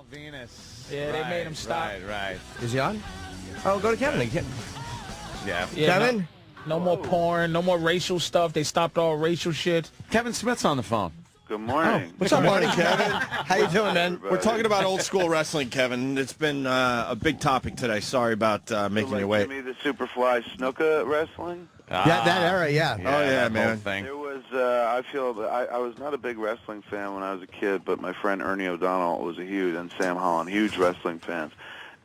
Venus. Yeah, they made him stop. Right. Is he on? Oh, go to Kevin. Yeah. Kevin? No more porn, no more racial stuff. They stopped all racial shit. Kevin Smith's on the phone. Good morning. What's up, morning, Kevin? How you doing, man? Everybody. We're talking about old school wrestling, Kevin. It's been a big topic today. Sorry about making you wait. Jimmy the Superfly Snuka wrestling? That era, yeah. Oh, yeah, that man. whole thing. There was, I feel that I was not a big wrestling fan when I was a kid, but my friend Ernie O'Donnell was a huge, and Sam Holland, huge wrestling fans.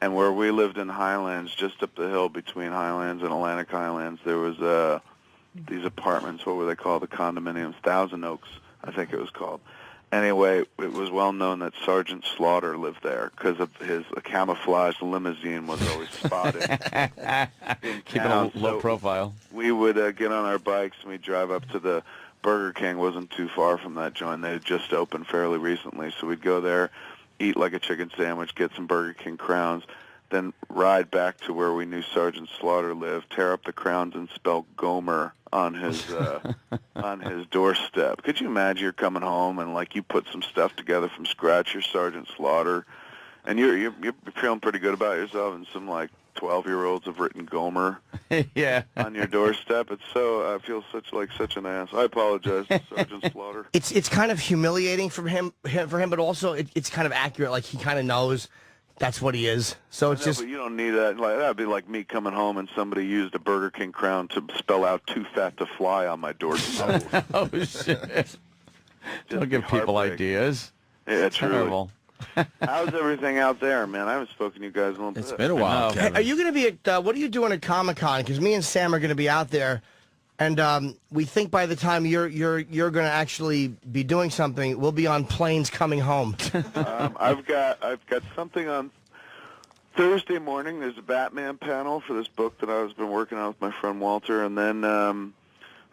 And where we lived in Highlands, just up the hill between Highlands and Atlantic Highlands, there was these apartments. What were they called? The condominiums, Thousand Oaks, I think it was called. Anyway, it was well known that Sergeant Slaughter lived there because of his camouflage limousine was always spotted in Keep it town. a low So profile. we would get on our bikes and we'd drive up to the Burger King. Wasn't too far from that joint. They had just opened fairly recently, so we'd go there, eat like a chicken sandwich, get some Burger King crowns, then ride back to where we knew Sergeant Slaughter lived, tear up the crowns and spell Gomer on his on his doorstep. Could you imagine you're coming home and like you put some stuff together from scratch, you're Sergeant Slaughter, and you're feeling pretty good about yourself, and some like 12-year-olds have written Gomer Yeah. on your doorstep. It's so I feel such an ass. I apologize, Sergeant Slaughter. It's kind of humiliating for him, but also it's kind of accurate. Like, he kind of knows that's what he is. So it's No, just... but you don't need that. Like that'd be like me coming home and somebody used a Burger King crown to spell out "too fat to fly" on my doorstep. Oh, shit. Don't give people heartbreak. ideas. Yeah, Terrible. How's everything out there, man? I haven't spoken to you guys in a little bit. It's been a while, No. Hey, Kevin. are you going to be at, what are you doing at Comic-Con? Because me and Sam are going to be out there, and we think by the time you're going to actually be doing something, we'll be on planes coming home. I've got something on Thursday morning. There's a Batman panel for this book that I've been working on with my friend Walter, and then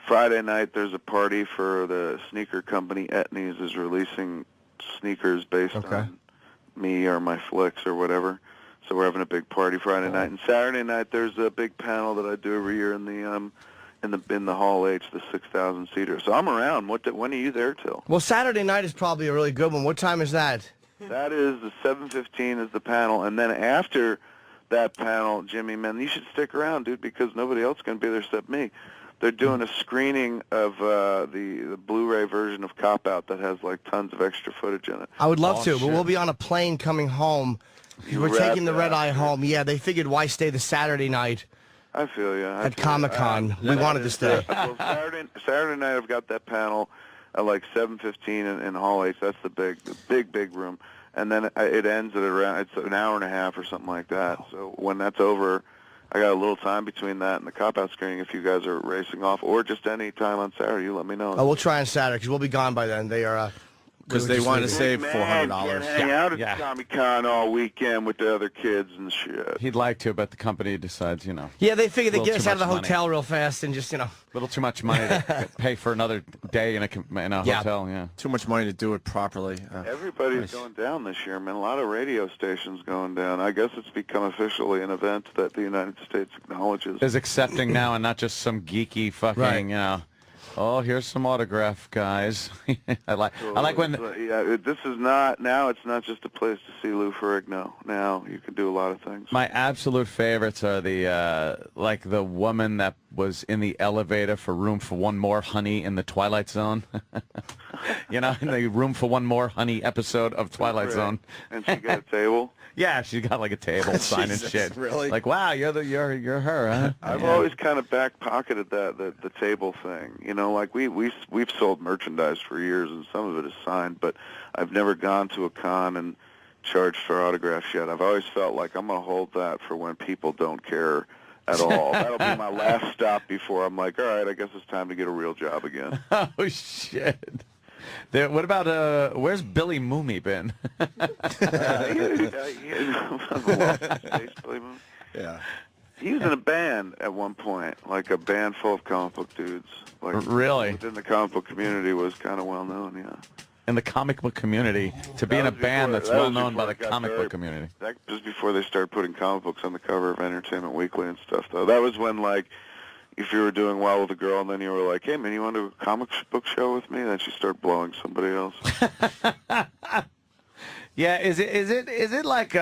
Friday night there's a party for the sneaker company. Etnies is releasing sneakers based on me or my flicks or whatever. So we're having a big party Friday night, and Saturday night there's a big panel that I do every year in the Hall H, the 6,000 seater. So I'm around. When are you there till? Well, Saturday night is probably a really good one. What time is that? That is the 7:15 is the panel, and then after that panel, Jimmy, man, you should stick around, dude, because nobody else is going to be there except me. They're doing a screening of the Blu-ray version of Cop Out that has like tons of extra footage in it. I would love Oh, to, but shit. we'll be on a plane coming home. You We're wrap taking the that red eye up. home. Yeah, they figured why stay the Saturday night I feel you. at Comic-Con. We wanted to stay. Well, Saturday night I've got that panel at like 7:15 in Hall H. That's the big room. And then it ends at around, it's an hour and a half or something like that. So when that's over, I got a little time between that and the cop-out screening if you guys are racing off, or just any time on Saturday, you let me know. Oh, we'll try on Saturday because we'll be gone by then. They are... Because we were they just want to leaving. save Man, $400. can't hang out at Yeah. Comic-Con all weekend with the other kids and shit. He'd like to, but the company decides, Yeah, they figured they'd Little get us too out of the much money. hotel real fast and just, a little too much money to pay for another day in a Yeah. hotel. Yeah. Too much money to do it properly. Everybody's Nice. going down this year, man. A lot of radio stations going down. I guess it's become officially an event that the United States acknowledges. Is accepting now and not just some geeky fucking, Right. Oh, here's some autograph, guys. I like when Yeah, this is not, now it's not just a place to see Lou Ferrigno. Now you can do a lot of things. my absolute favorites are the like the woman that was in the elevator for Room for One More Honey in the Twilight Zone. In the Room for One More Honey episode of Twilight Zone. And she got a table. Yeah, she's got like a table sign and Jesus, shit. really? Like, wow, you're her, huh? I've Yeah. always kind of back pocketed the table thing. Like we've sold merchandise for years, and some of it is signed, but I've never gone to a con and charged for autographs yet. I've always felt like I'm going to hold that for when people don't care at all. That'll be my last stop before I'm like, all right, I guess it's time to get a real job again. Oh shit. What about where's Billy Mooney been? Yeah. He was in a band at one point, like a band full of comic book dudes. Like Really? within the comic book community was kind of well known, yeah. In the comic book community, to be in a was band before- that's that well was known before by it the got comic very- book community. That was before they started putting comic books on the cover of Entertainment Weekly and stuff, though. That was when, like, if you were doing well with a girl and then you were like, hey, man, you want to do a comic book show with me? Then she started blowing somebody else. Yeah, is it like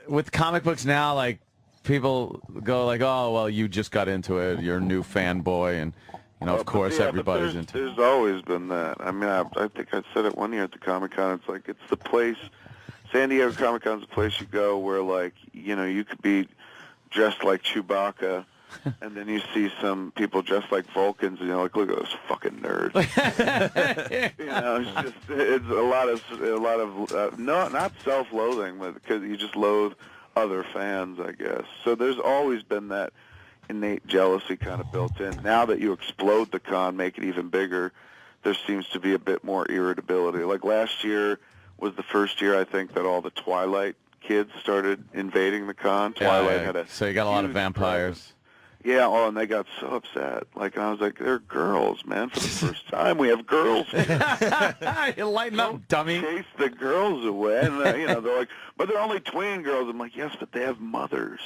with comic books now, like people go like, oh well, you just got into it, you're a new fanboy, and of course everybody's into it. There's always been that. I mean, I think I said it one year at the Comic-Con. It's like it's the place. San Diego Comic-Con's the place you go where, like, you could be dressed like Chewbacca, and then you see some people dressed like Vulcans, and you're like, look at those fucking nerds. It's a lot of not self-loathing, but because you just loathe other fans, I guess. So there's always been that innate jealousy kind of built in. Now that you explode the con, make it even bigger, there seems to be a bit more irritability. Like last year was the first year, I think, that all the Twilight kids started invading the con. Twilight had so you got a lot of vampires. Presence. Yeah, and they got so upset. Like, and I was like, they're girls, man. For the first time, we have girls here. You lighten up, dummy. Chase the girls away. And, they're like, but they're only tween girls. I'm like, yes, but they have mothers.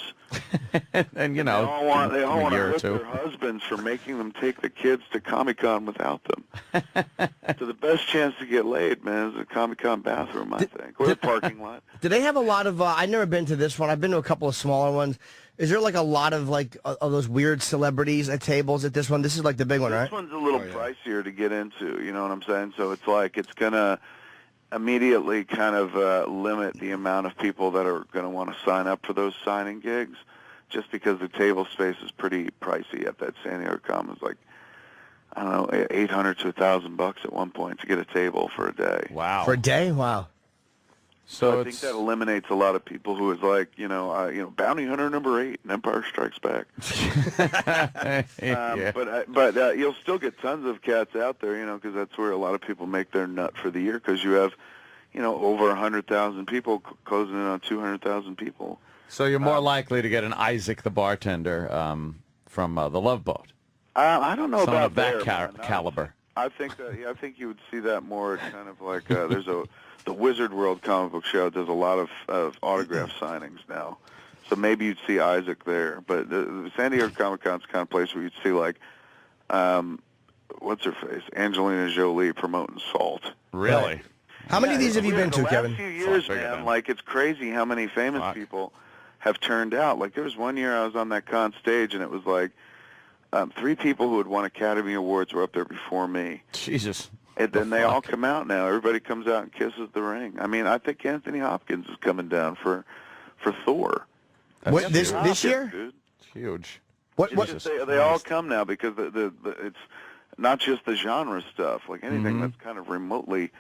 And, they all want to year or whip two. their husbands for making them take the kids to Comic-Con without them. So the best chance to get laid, man, is the Comic-Con bathroom, I think, or the parking lot. Do they have a lot of? I've never been to this one. I've been to a couple of smaller ones. Is there like a lot of of those weird celebrities at tables at this one? This is like the big one, right? This one's a little pricier to get into. You know what I'm saying? So it's like it's gonna immediately kind of limit the amount of people that are going to want to sign up for those signing gigs, just because the table space is pretty pricey at that San Diego Commons. Like, I don't know, $800 to $1,000 at one point to get a table for a day. Wow. For a day? Wow. So I think that eliminates a lot of people who is like, Bounty Hunter number 8 and Empire Strikes Back. Yeah. But you'll still get tons of cats out there, because that's where a lot of people make their nut for the year, because you have, over 100,000 people closing in on 200,000 people. So you're more likely to get an Isaac the bartender from the Love Boat. I don't know Someone about of that caliber. I think I think you would see that more kind of like there's the Wizard World comic book show does a lot of autograph signings now, so maybe you'd see Isaac there. But the San Diego Comic Con's the kind of place where you'd see like, what's her face, Angelina Jolie promoting Salt. Really? How many of these have you been to, Kevin? The last few years, man, like it's crazy how many famous people have turned out. Like there was one year I was on that con stage and it was like 3 people who had won Academy Awards were up there before me. Jesus. And then they all come out now. Everybody comes out and kisses the ring. I mean, I think Anthony Hopkins is coming down for Thor. What, this year? Dude. It's huge. They all come now because it's not just the genre stuff. Like anything that's kind of remotely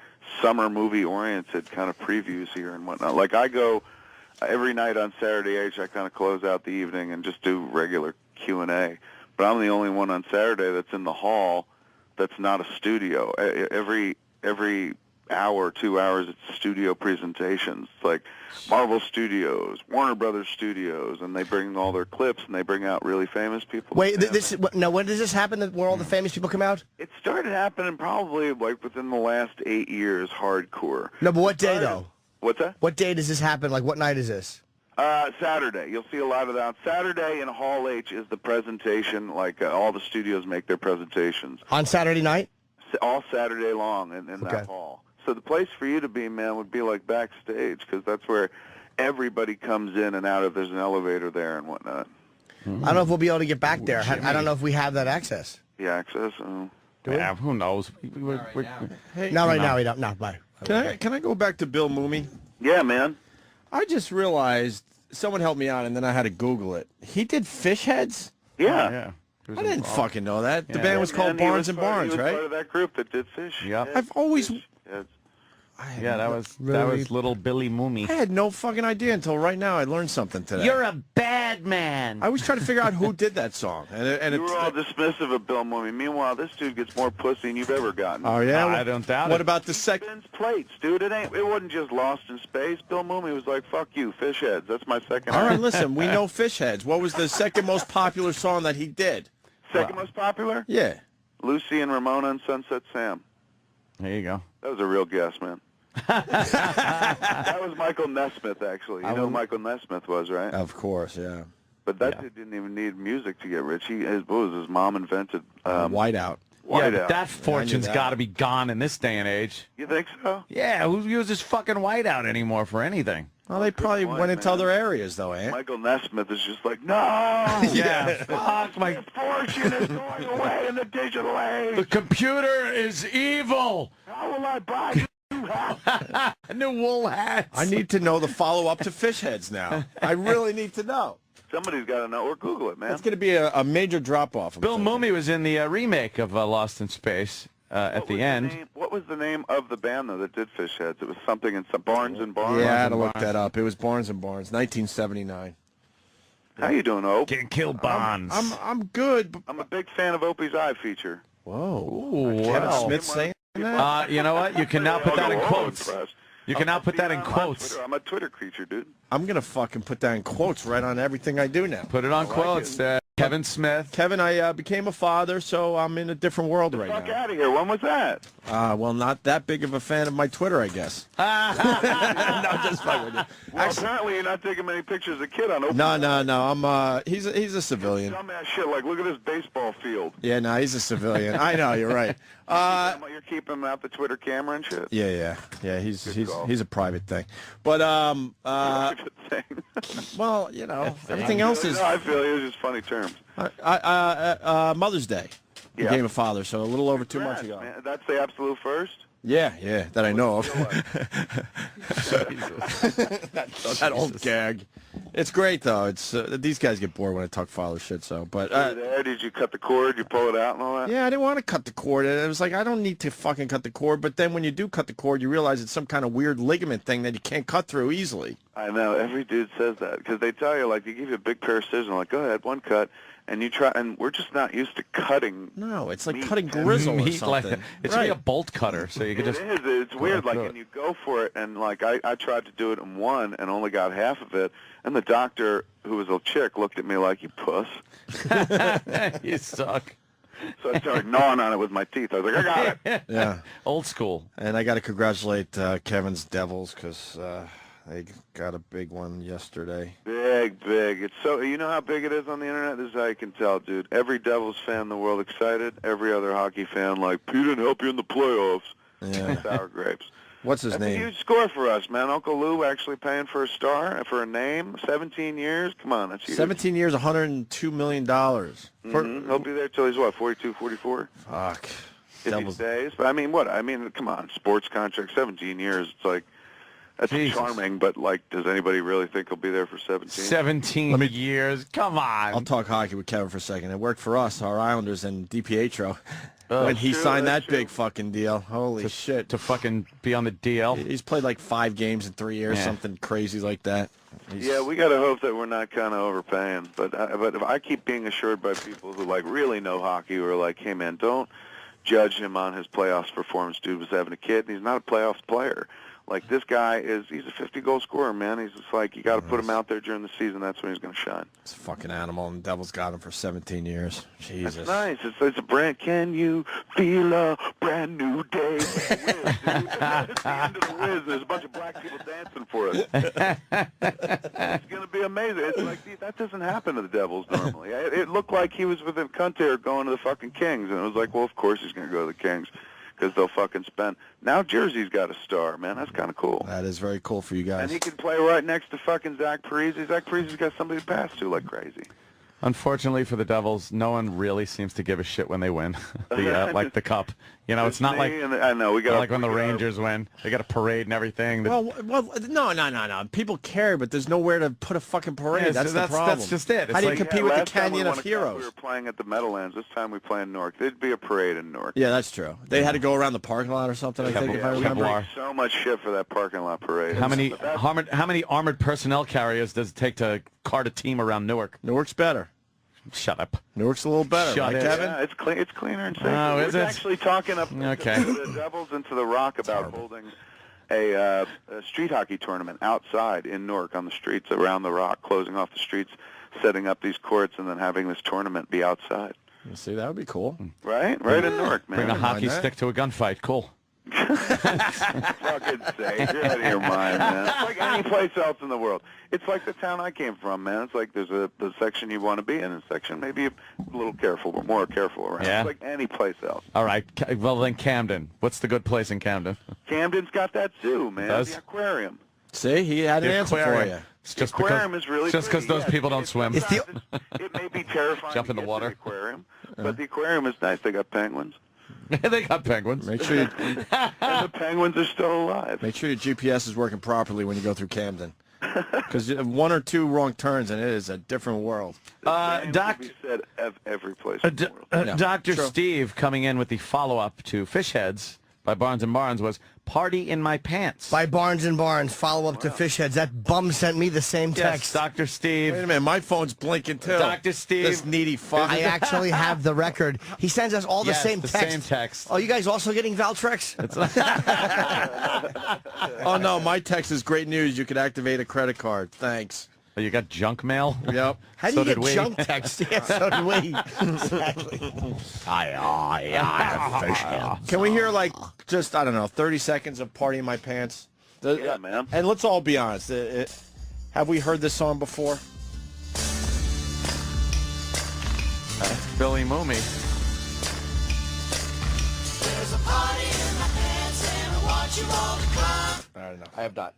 summer movie oriented, kind of previews here and whatnot. Like I go every night on Saturday H. I kind of close out the evening and just do regular Q&A. But I'm the only one on Saturday that's in the hall that's not a studio. Every hour, 2 hours, it's studio presentations. It's like Marvel Studios, Warner Brothers Studios, and they bring all their clips, and they bring out really famous people. Wait, when does this happen, where all the famous people come out? It started happening probably like within the last 8 years, hardcore. No, but what day, though? What's that? What day does this happen? Like, what night is this? Saturday. You'll see a lot of that. Saturday in Hall H is the presentation. Like all the studios make their presentations. On Saturday night? All Saturday long in that hall. So the place for you to be, man, would be like backstage because that's where everybody comes in and out of. There's an elevator there and whatnot. I don't know if we'll be able to get back there. I don't know if we have that access. The access? Yeah, who knows? Not right now. We don't. No, bye. Can I go back to Bill Mumy? Yeah, man. I just realized, someone helped me out, and then I had to Google it. He did Fish Heads? Yeah. I didn't fucking know that. The band was called Barnes and Barnes, he was right? part of that group that did Fish. Yep. Heads. I've always... Fish Heads. That was little Billy Mooney. I had no fucking idea until right now. I learned something today. You're a bad man. I was trying to figure out who did that song. And You were all dismissive of Bill Mumy. Meanwhile, this dude gets more pussy than you've ever gotten. Oh, yeah? I don't doubt it. What about the second... Spins plates, dude. It wasn't just Lost in Space. Bill Mumy was like, fuck you, Fish Heads. That's my second All right, album. listen, we know Fish Heads. What was the second most popular song that he did? Second most popular? Yeah. Lucy and Ramona and Sunset Sam. There you go. That was a real guess, man. That was Michael Nesmith, actually. You know who Michael Nesmith was, right? Of course, yeah. But that dude didn't even need music to get rich. His mom invented Whiteout. Yeah, Whiteout. but that fortune's that. got to be gone in this day and age. You think so? Yeah, who uses fucking whiteout anymore for anything? Well, they probably point, went into man. other areas, though, eh? Michael Nesmith is just like, no! Yeah, fuck my... Fortune is going away in the digital age! The computer is evil! How will I buy new hats? New wool hats! I need to know the follow-up to fish heads now. I really need to know. Somebody's got to know, or Google it, man. It's going to be a major drop-off. Bill Mumy was in the remake of Lost in Space at the end. What was the name of the band, though, that did Fish Heads? It was something in some Barnes and Barnes. Yeah, I had to look that up. It was Barnes and Barnes, 1979. How you doing, Ope? Can't kill Bonds. I'm good. But... I'm a big fan of Opie's Eye feature. Whoa. Ooh, Kevin well. Smith saying that? You know what? You can now put that in quotes. You can now put that in I'm quotes. Twitter. I'm a Twitter creature, dude. I'm going to fucking put that in quotes right on everything I do now. Put it on quotes. Kevin Smith. Kevin, I became a father, so I'm in a different world right Fuck now. out of here. When was that? Well, not that big of a fan of my Twitter, I guess. No, just fucking with you. Well, apparently you're not taking many pictures of a kid on Opie. No. I'm he's a civilian. Dumbass shit. Like, look at this baseball field. Yeah, no, he's a civilian. I know, you're right. You're keeping him out the Twitter camera and shit. Yeah. He's call. a private thing. But Private thing. well, you know, everything else is. No, I feel it was just funny terms. Mother's Day. Yeah. Became a father, so a little over 2 months ago. Man, that's the absolute first. Yeah, that I know of. that old gag. It's great though. It's these guys get bored when I talk father shit. So, but Did you cut the cord? You pull it out and all that? yeah, I didn't want to cut the cord. It was like I don't need to fucking cut the cord. But then when you do cut the cord, you realize it's some kind of weird ligament thing that you can't cut through easily. I know. Every dude says that because they tell you, like, they give you a big pair of scissors, like, go ahead, one cut, and you try, and we're just not used to cutting. No, it's like meat. cutting grizzle or Meat something. like it should be a bolt cutter, so you could It just. is. It's weird. Like, through and you go for it, and like I tried to do it in one, and only got half of it, and the doctor, who was a chick, looked at me like, you puss. You suck. So I started gnawing on it with my teeth. I was like, I got it. Yeah, Old school. and I got to congratulate Kevin's Devils because they got a big one yesterday. Big. It's so, you know how big it is on the internet? This is how you can tell, dude. Every Devils fan in the world excited. Every other hockey fan like, Pete didn't help you in the playoffs. Yeah. Sour grapes. What's his That's a name? huge score for us, man. Uncle Lou actually paying for a star, for a name, 17 years. Come on, that's huge. 17 years, $102 million. He'll be there till he's, what, 42, 44? Fuck. If he Devils. stays. But, I mean, what? I mean, come on, sports contract, 17 years. It's like, that's Jesus. charming, but, like, does anybody really think he'll be there for 17? 17 years. Come on. I'll talk hockey with Kevin for a second. It worked for us, our Islanders, and DiPietro. When he True, signed that's that big fucking deal. Holy shit. To fucking be on the DL. He's played like 5 games in 3 years, Yeah. something crazy like that. Yeah, we got to hope that we're not kind of overpaying. But if I keep being assured by people who, like, really know hockey who are like, hey, man, don't judge him on his playoffs performance. Dude was having a kid, and he's not a playoffs player. Like, this guy he's a 50-goal scorer, man. He's just like, you got to put him out there during the season. That's when he's going to shine. It's a fucking animal, and the Devils got him for 17 years. Jesus. That's nice. It's a brand. Can you feel a brand new day? It's the Wiz, dude. It's the end of the Wiz. There's a bunch of black people dancing for us. It's going to be amazing. It's like, that doesn't happen to the Devils normally. It looked like he was within Kunter going to the fucking Kings, and it was like, well, of course he's going to go to the Kings because they'll fucking spend. Now Jersey's got a star, man. That's kind of cool. That is very cool for you guys. And he can play right next to fucking Zach Parise. Zach Parise's got somebody to pass to like crazy. Unfortunately for the Devils, no one really seems to give a shit when they win. Like the cup. You know, it's not like I know we got like when the Rangers win. They got a parade and everything. well, no. People care, but there's nowhere to put a fucking parade. Yeah, that's so the problem. that's just it. It's How do you like- compete with the last time we Canyon won of a cup, Heroes? We were playing at the Meadowlands. This time we play in Newark. There'd be a parade in Newark. Yeah, that's true. They had to go around the parking lot or something, I think, if I remember. Kevlar. So much shit for that parking lot parade. How many But that's- how many armored personnel carriers does it take to cart a team around Newark? Newark's better. Shut up. Newark's a little better, Shut right, it. Kevin? Yeah, it's clean. It's cleaner and safer. Oh, is We're it? actually talking up Okay. to the Devils and to the Rock about holding a street hockey tournament outside in Newark on the streets around the Rock, closing off the streets, setting up these courts, and then having this tournament be outside. You see, that would be cool. Right in Newark, man. Bring a hockey that. stick to a gunfight. Cool. Fucking sake. You're out of your mind, man. It's like any place else in the world. It's like the town I came from, man. It's like there's the section you want to be in, and section maybe a little careful, but more careful around. Yeah. It's like any place else. All right. Well, then Camden. What's the good place in Camden? Camden's got that zoo, man. Does? The aquarium. See, he had an The answer for aquarium. you. It's just The aquarium because, is really just because pretty, those yeah. people don't swim. It's the- It may be terrifying Jump to in the get to water. the aquarium, but the aquarium is nice. They got penguins. They got penguins. Make sure you, And the penguins are still alive. make sure your GPS is working properly when you go through Camden. Because you have one or two wrong turns, and it is a different world. Same Doc- can be said of every place in the world. Yeah, Dr. true. Steve coming in with the follow-up to Fish Heads by Barnes & Barnes was Party in My Pants. By Barnes and Barnes, follow up to Fish Heads. That bum sent me the same yes, text. Dr. Steve. Wait a minute, my phone's blinking too. Dr. Steve. This needy fuck. I actually have the record. He sends us all the Yes, same the text. same text. Oh, you guys also getting Valtrex? Oh no, my text is great news. You could activate a credit card. Thanks. Oh, you got junk mail? Yep. How do So you did get we. junk text? Yeah, so did we. Exactly. Can we hear like just I don't know 30 seconds of "Party in My Pants"? Yeah, man. And let's all be honest. Have we heard this song before? Billy Mooney. I don't know. I have not.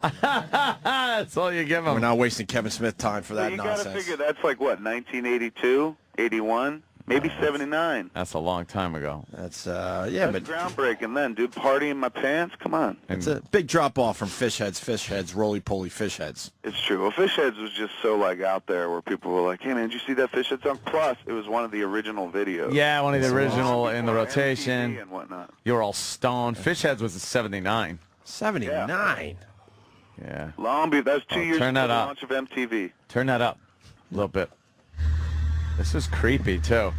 That's all you give We're him. not wasting Kevin Smith time for that You got to nonsense. figure that's like, what, 1982, 81, maybe 79. That's a long time ago. That's yeah, That's but groundbreaking then, dude. Party in my pants? Come on. it's a big drop off from Fish Heads, roly-poly Fish Heads. It's true. Well, Fish Heads was just so, like, out there where people were like, hey, man, did you see that Fish Head song? Plus, it was one of the original videos. Yeah, one of the original Long in the before rotation. MTV and whatnot. You were all stoned. Fish Heads was in 79. 79. Yeah. Long before, that was 2 years turn before that the up. launch of MTV. Turn that up a little bit. This is creepy, too.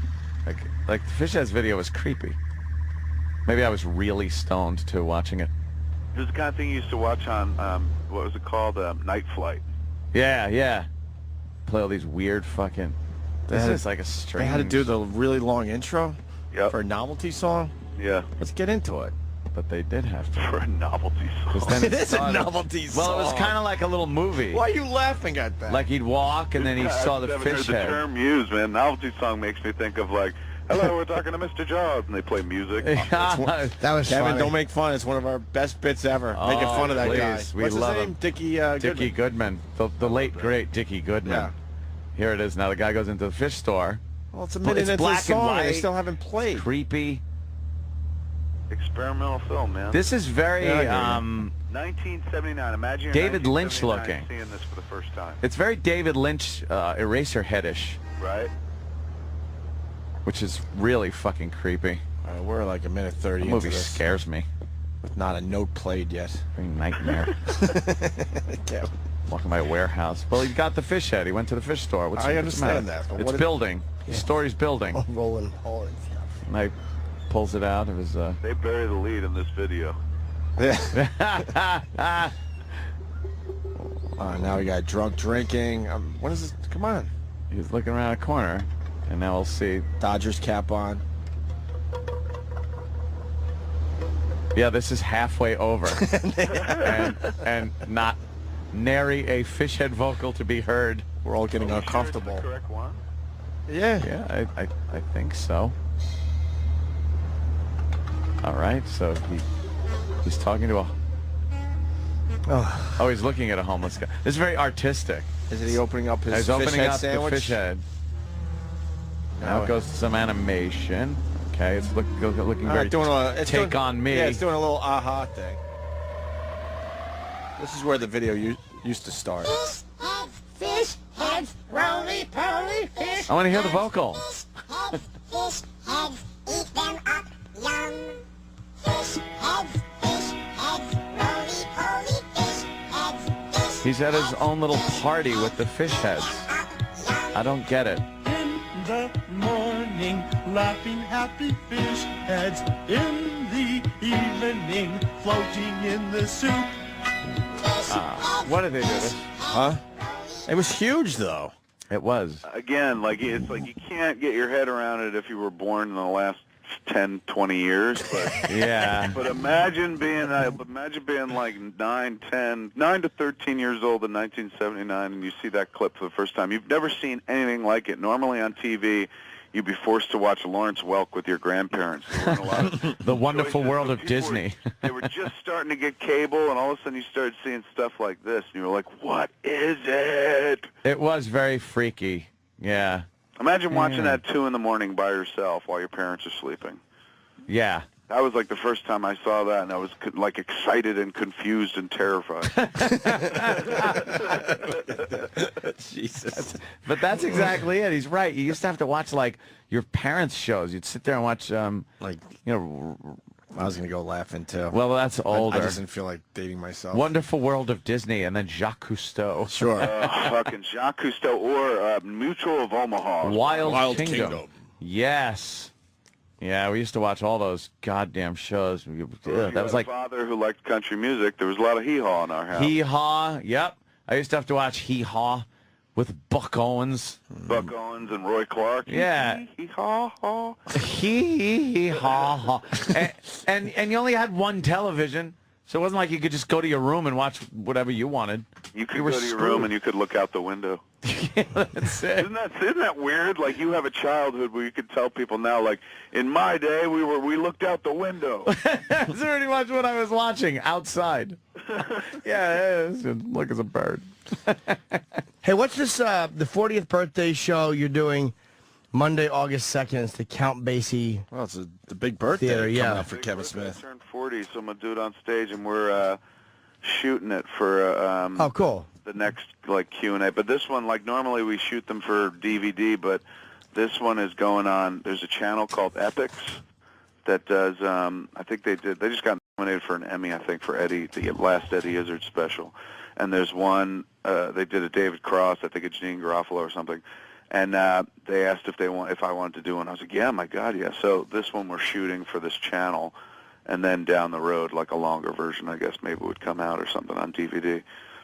Like the Fish Heads video was creepy. Maybe I was really stoned, too, watching it. It was the kind of thing you used to watch on, what was it called? Night Flight. Yeah, yeah. Play all these weird fucking... This had- is like a They strange... had to do the really long intro Yep. for a novelty song. Yeah. Let's get into it. But they did have to. For a novelty song. 'Cause then It is a started- novelty Well, it was song. kind of like a little movie. Why are you laughing at that? Like he'd walk and then he saw the I've never fish heard head. the term used, man. Novelty song makes me think of like, hello, we're talking to Mr. Jaws, and they play music. That was Kevin, funny. don't make fun. It's one of our best bits ever. Making fun of that guy. please. We What's love his name? him. Dickie Dickie Goodman, the late great Dickie Goodman. Yeah. Here it is. Now the guy goes into the fish store. Well, it's a Well, minute it's into black the and song, and they white. still haven't played. Creepy. Experimental film, man. This is very Yeah, I hear 1979. Imagine you're David Lynch 1979 looking. seeing this for the first time, it's very David Lynch Eraserheadish, right? which is really fucking creepy. All right, we're like a minute 30 The into movie this. scares me. With not a note played yet. Nightmare. Kevin. Walking by a warehouse. Well, he got the fish head. He went to the fish store. What's I what's the understand matter? that, but It's what if- building. The story's building. Rolling hard. And I pulls it out of his... They bury the lead in this video. Yeah. Now we got drunk drinking. What is this? Come on. He's looking around a corner, and now we'll see. Dodgers cap on. Yeah, this is halfway over, and not nary a fish head vocal to be heard. We're all getting Are you sure it's uncomfortable. the correct one? Yeah. Yeah, I think so. All right, so he's talking to a... Oh, he's looking at a homeless guy. This is very artistic. Is he opening up his He's fish opening head up sandwich? the fish head. Now Oh. it goes to some animation. Okay, it's looking very take on me. Yeah, it's doing a little aha thing. This is where the video used to start. Fish heads, roly-poly fish. I want to hear the vocal. Fish heads, eat them up, yum. Fish heads, roly-poly fish heads. He's at his own little party with the fish heads. I don't get it. In the morning, laughing happy fish heads. In the evening, floating in the soup. What did they do this? Huh? It was huge, though. It was. Again, like it's like you can't get your head around it if you were born in the last 10, 20 years. But, Yeah. but imagine being like 9 to 13 years old in 1979, and you see that clip for the first time. You've never seen anything like it. Normally on TV, you'd be forced to watch Lawrence Welk with your grandparents. There weren't a lot of The Wonderful choices, World but of people Disney. They were just starting to get cable, and all of a sudden you started seeing stuff like this, and you were like, what is it? It was very freaky. Yeah. Imagine watching that 2 in the morning by yourself while your parents are sleeping. Yeah. That was like the first time I saw that, and I was like excited and confused and terrified. Jesus. But that's exactly it. He's right. You used to have to watch like your parents' shows. You'd sit there and watch, Like, you know. I was going to go laughing, too. Well, that's older. I just didn't feel like dating myself. Wonderful World of Disney, and then Jacques Cousteau. Sure. Fucking Jacques Cousteau or Mutual of Omaha. Wild Kingdom. Yes. Yeah, we used to watch all those goddamn shows. That was like a father who liked country music. There was a lot of hee-haw in our house. Hee Haw. Yep. I used to have to watch Hee Haw with Buck Owens. Buck Owens and Roy Clark. Yeah. Hee-haw. Hee Haw Haw. And you only had one television, so it wasn't like you could just go to your room and watch whatever you wanted. You could were go to your screwed. room and you could look out the window. That's it. Isn't that weird? Like you have a childhood where you could tell people now, like in my day, we looked out the window. That's pretty much what I was watching outside. Yeah, look as a bird. Hey, what's this, the 40th birthday show you're doing Monday, August 2nd? It's the Count Basie. Well, it's the big birthday Theater, coming yeah. up for Big Kevin birthday. Smith. I turned 40, so I'm gonna do it on stage, and we're shooting it for Oh, cool. the next like Q&A. But this one, like normally we shoot them for DVD, but this one is going on. There's a channel called Epics that does. I think they just got nominated for an Emmy. I think for the last Eddie Izzard special. And there's one. They did a David Cross. I think a Janine Garofalo or something. And they asked if I wanted to do one. I was like, yeah, my God, yeah. So this one we're shooting for this channel, and then down the road, like a longer version, I guess maybe would come out or something on DVD.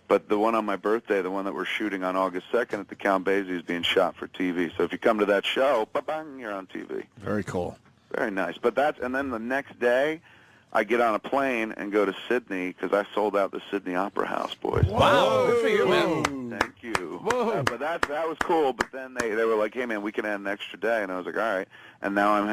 But the one on my birthday, the one that we're shooting on August 2nd at the Count Basie, is being shot for TV. So if you come to that show, ba-bang, you're on TV. Very cool. Very nice. But and then the next day, I get on a plane and go to Sydney because I sold out the Sydney Opera House, boys. Wow, good for you, man. Thank you. Whoa. But that was cool. But then they were like, hey, man, we can add an extra day. And I was like, all right. And now I'm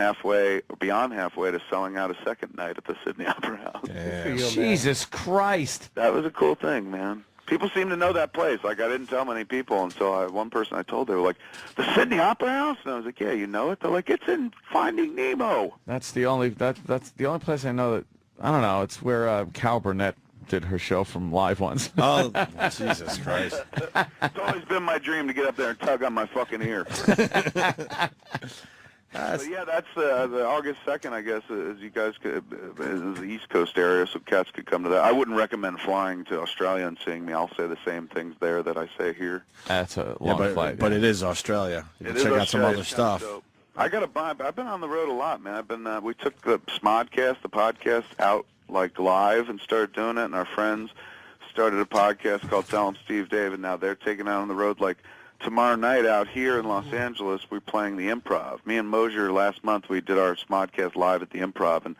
beyond halfway to selling out a second night at the Sydney Opera House. Yeah. Jesus Christ. That was a cool thing, man. People seem to know that place. Like, I didn't tell many people until one person I told, they were like, the Sydney Opera House? And I was like, yeah, you know it? They're like, it's in Finding Nemo. That's the only place I know that, I don't know, it's where Cal Burnett did her show from live once. Oh, Jesus Christ. It's always been my dream to get up there and tug on my fucking ear. But yeah, that's the August 2nd, I guess, as you guys could, is the East Coast area, so cats could come to that. I wouldn't recommend flying to Australia and seeing me. I'll say the same things there that I say here. That's a long flight. But it is Australia. You can check out some other stuff. I got to buy. I've been on the road a lot, man. We took the Smodcast, the podcast, out like live and started doing it, and our friends started a podcast called Tell 'em Steve Dave, and now they're taking it out on the road. Like tomorrow night out here in Los Angeles, we're playing the Improv. Me and Mosier last month, we did our Smodcast live at the Improv and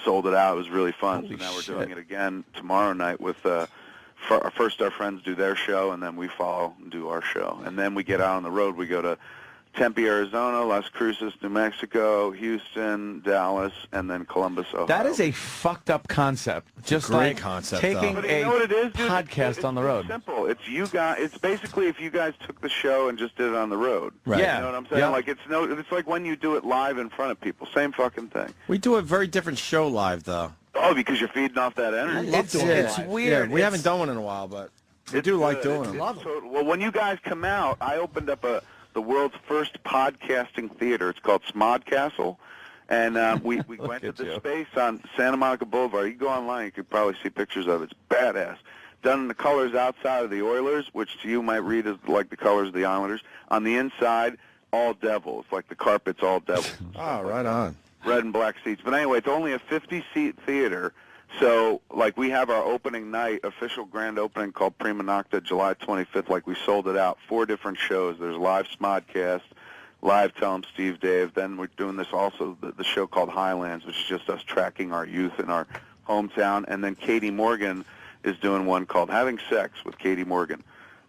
sold it out. It was really fun. Holy so now we're shit. doing it again tomorrow night with first our friends do their show, and then we follow and do our show. And then we get out on the road. We go to Tempe, Arizona, Las Cruces, New Mexico, Houston, Dallas, and then Columbus, Ohio. That is a fucked up concept. Just great like concept, taking though. But you know what it is, dude? podcast on the road. It's simple. It's you guys. It's basically if you guys took the show and just did it on the road. Right. Yeah. You know what I'm saying? Yeah. Like it's like when you do it live in front of people. Same fucking thing. We do a very different show live, though. Oh, because you're feeding off that energy. It's weird. Yeah, we haven't done one in a while, but we do like doing them. Well, when you guys come out, I opened up the world's first podcasting theater. It's called Smodcastle. And we went to at the you. space on Santa Monica Boulevard. You go online, you could probably see pictures of it. It's badass. Done in the colors outside of the Oilers, which to you might read as like the colors of the Islanders. On the inside, all devils, like the carpet's all devils. Oh, right on. Red and black seats. But anyway, it's only a 50-seat theater. So, like, we have our opening night, official grand opening called Prima Nocta, July 25th. Like, we sold it out. 4 different shows. There's live Smodcast. live Tell 'em Steve Dave. Then we're doing this also, the show called Highlands, which is just us tracking our youth in our hometown. And then Katie Morgan is doing one called Having Sex with Katie Morgan.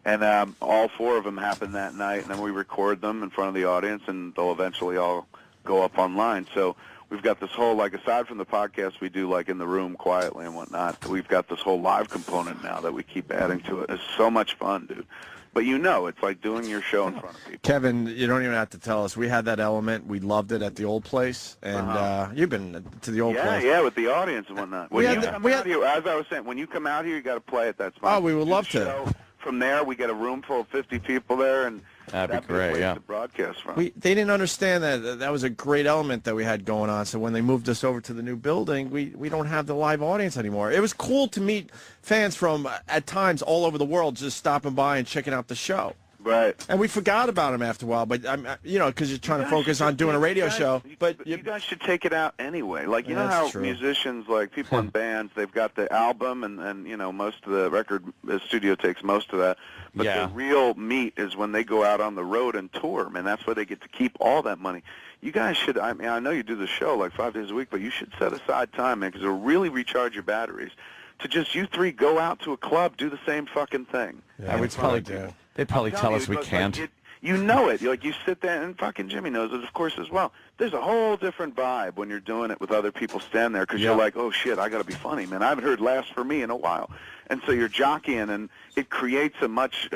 And all 4 of them happen that night, and then we record them in front of the audience, and they'll eventually all go up online. So we've got this whole, like, aside from the podcast we do, like, in the room quietly and whatnot, we've got this whole live component now that we keep adding to it. It's so much fun, dude. But it's like doing your show in front of people. Kevin, you don't even have to tell us. We had that element. We loved it at the old place, and you've been to the old place. Yeah, with the audience and whatnot. When you come out here, as I was saying, when you come out here, you got to play at that spot. Oh, we would love to. Show. From there, we get a room full of 50 people there, and that'd be great. Yeah, to broadcast from. They didn't understand that was a great element that we had going on. So when they moved us over to the new building, we don't have the live audience anymore. It was cool to meet fans from at times all over the world, just stopping by and checking out the show. Right. And we forgot about him after a while, but because you're trying to focus on doing a radio show. But you guys should take it out anyway. Like, you know how musicians, like people in bands, they've got the album, and most of the record studio takes most of that. But the real meat is when they go out on the road and tour, man. That's where they get to keep all that money. You guys should, I know you do the show like 5 days a week, but you should set aside time, man, because it'll really recharge your batteries. To just you 3 go out to a club, do the same fucking thing. Yeah, I would probably do. They'd probably tell us we can't. Like, you know it. Like, you sit there, and fucking Jimmy knows it, of course, as well. There's a whole different vibe when you're doing it with other people standing there, because you're like, oh, shit, I got to be funny, man. I haven't heard Last for Me in a while. And so you're jockeying, and it creates a much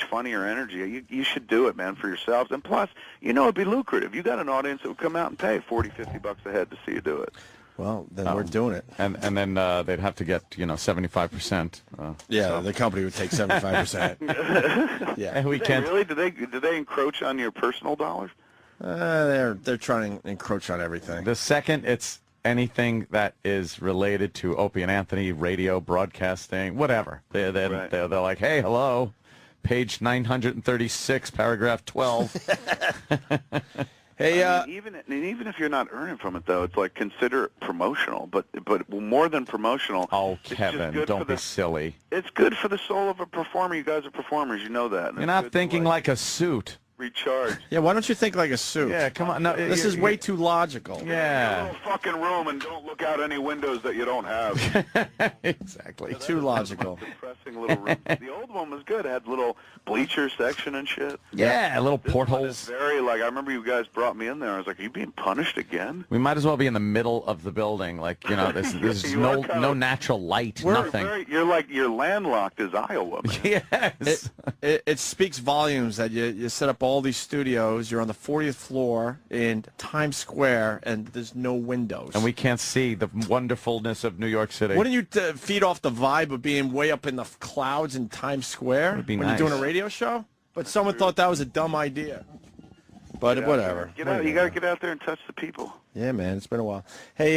funnier energy. You should do it, man, for yourselves. And plus, it'd be lucrative. You got an audience that would come out and pay $40, $50 a head to see you do it. Well, then we're doing it. And then they'd have to get 75%. The company would take 75%. Yeah, we can't. Really? Do they encroach on your personal dollars? They're trying to encroach on everything. The second it's anything that is related to Opie and Anthony, radio, broadcasting, whatever, they're like, hey, hello, page 936, paragraph 12. Hey, even if you're not earning from it, though, it's like, consider it promotional. But more than promotional. Oh, Kevin, don't be silly. It's good for the soul of a performer. You guys are performers. You know that. You're not thinking like a suit. Recharge. Yeah, why don't you think like a suit? Yeah, come on. No, this is way too logical. Yeah. A little fucking room, and don't look out any windows that you don't have. Exactly. Too logical. Depressing little room. The old one was good. It had little bleacher section and shit. Yeah, little This portholes. one is very, I remember you guys brought me in there. I was like, are you being punished again? We might as well be in the middle of the building. This is no natural light, nothing. You're landlocked as Iowa, man. Yes. It speaks volumes that you set up all these studios. You're on the 40th floor in Times Square, and there's no windows. And we can't see the wonderfulness of New York City. Wouldn't you feed off the vibe of being way up in the clouds in Times Square Would be when nice. you're doing a radio show? But someone thought that was a dumb idea. But whatever. Get out. You got to get out there and touch the people. Yeah, man. It's been a while. Hey,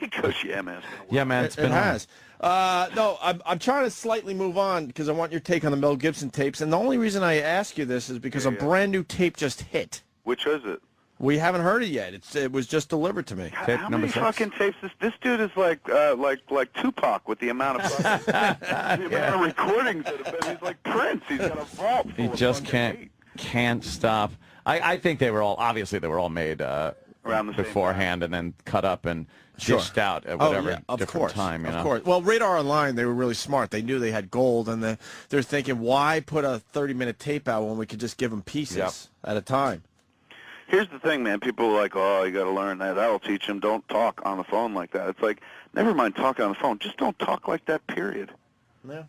He goes, yeah, man. Yeah, man, it's been it has. No, I'm trying to slightly move on because I want your take on the Mel Gibson tapes. And the only reason I ask you this is because a brand new tape just hit. Which is it? We haven't heard it yet. It was just delivered to me. How many fucking tapes? This dude is like Tupac with the amount of fucking, amount of recordings that have been. He's like Prince. He's got a vault. He just can't stop. I think they were all made around the beforehand and then cut up and dished out at whatever different time. Of course. Well, Radar Online, they were really smart. They knew they had gold, and they're thinking, why put a 30-minute tape out when we could just give them pieces at a time? Here's the thing, man. People are like, oh, you got to learn that. That'll teach them. Don't talk on the phone like that. It's like, never mind talking on the phone. Just don't talk like that, period. Yeah.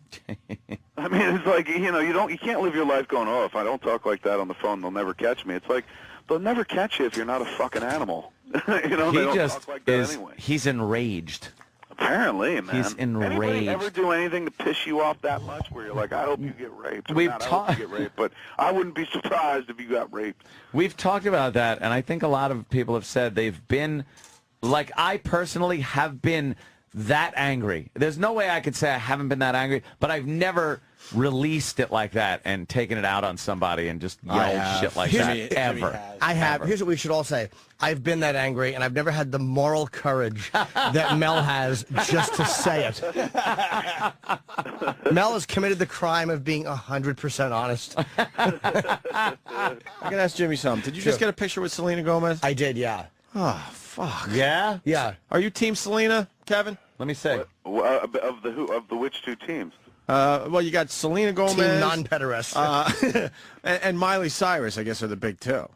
I mean, it's like, you can't live your life going, oh, if I don't talk like that on the phone, they'll never catch me. It's like, they'll never catch you if you're not a fucking animal. They don't talk like that anyway. He's enraged. Apparently, man. He's enraged. Anybody ever do anything to piss you off that much where you're like, I hope you get raped? I hope you get raped, but I wouldn't be surprised if you got raped. We've talked about that, and I think a lot of people have said they've been, like I personally have been that angry. There's no way I could say I haven't been that angry, but I've never released it like that and taken it out on somebody and just yelled shit like that ever. I have. Here's what we should all say. I've been that angry, and I've never had the moral courage that Mel has just to say it. Mel has committed the crime of being 100% honest. I gotta ask Jimmy something. Did you just get a picture with Selena Gomez? I did, yeah. Oh, fuck. Yeah? Yeah. Are you Team Selena, Kevin? Let me say. Of the which two teams? Well, you got Selena Gomez. Team non-pederast. And Miley Cyrus, I guess, are the big two.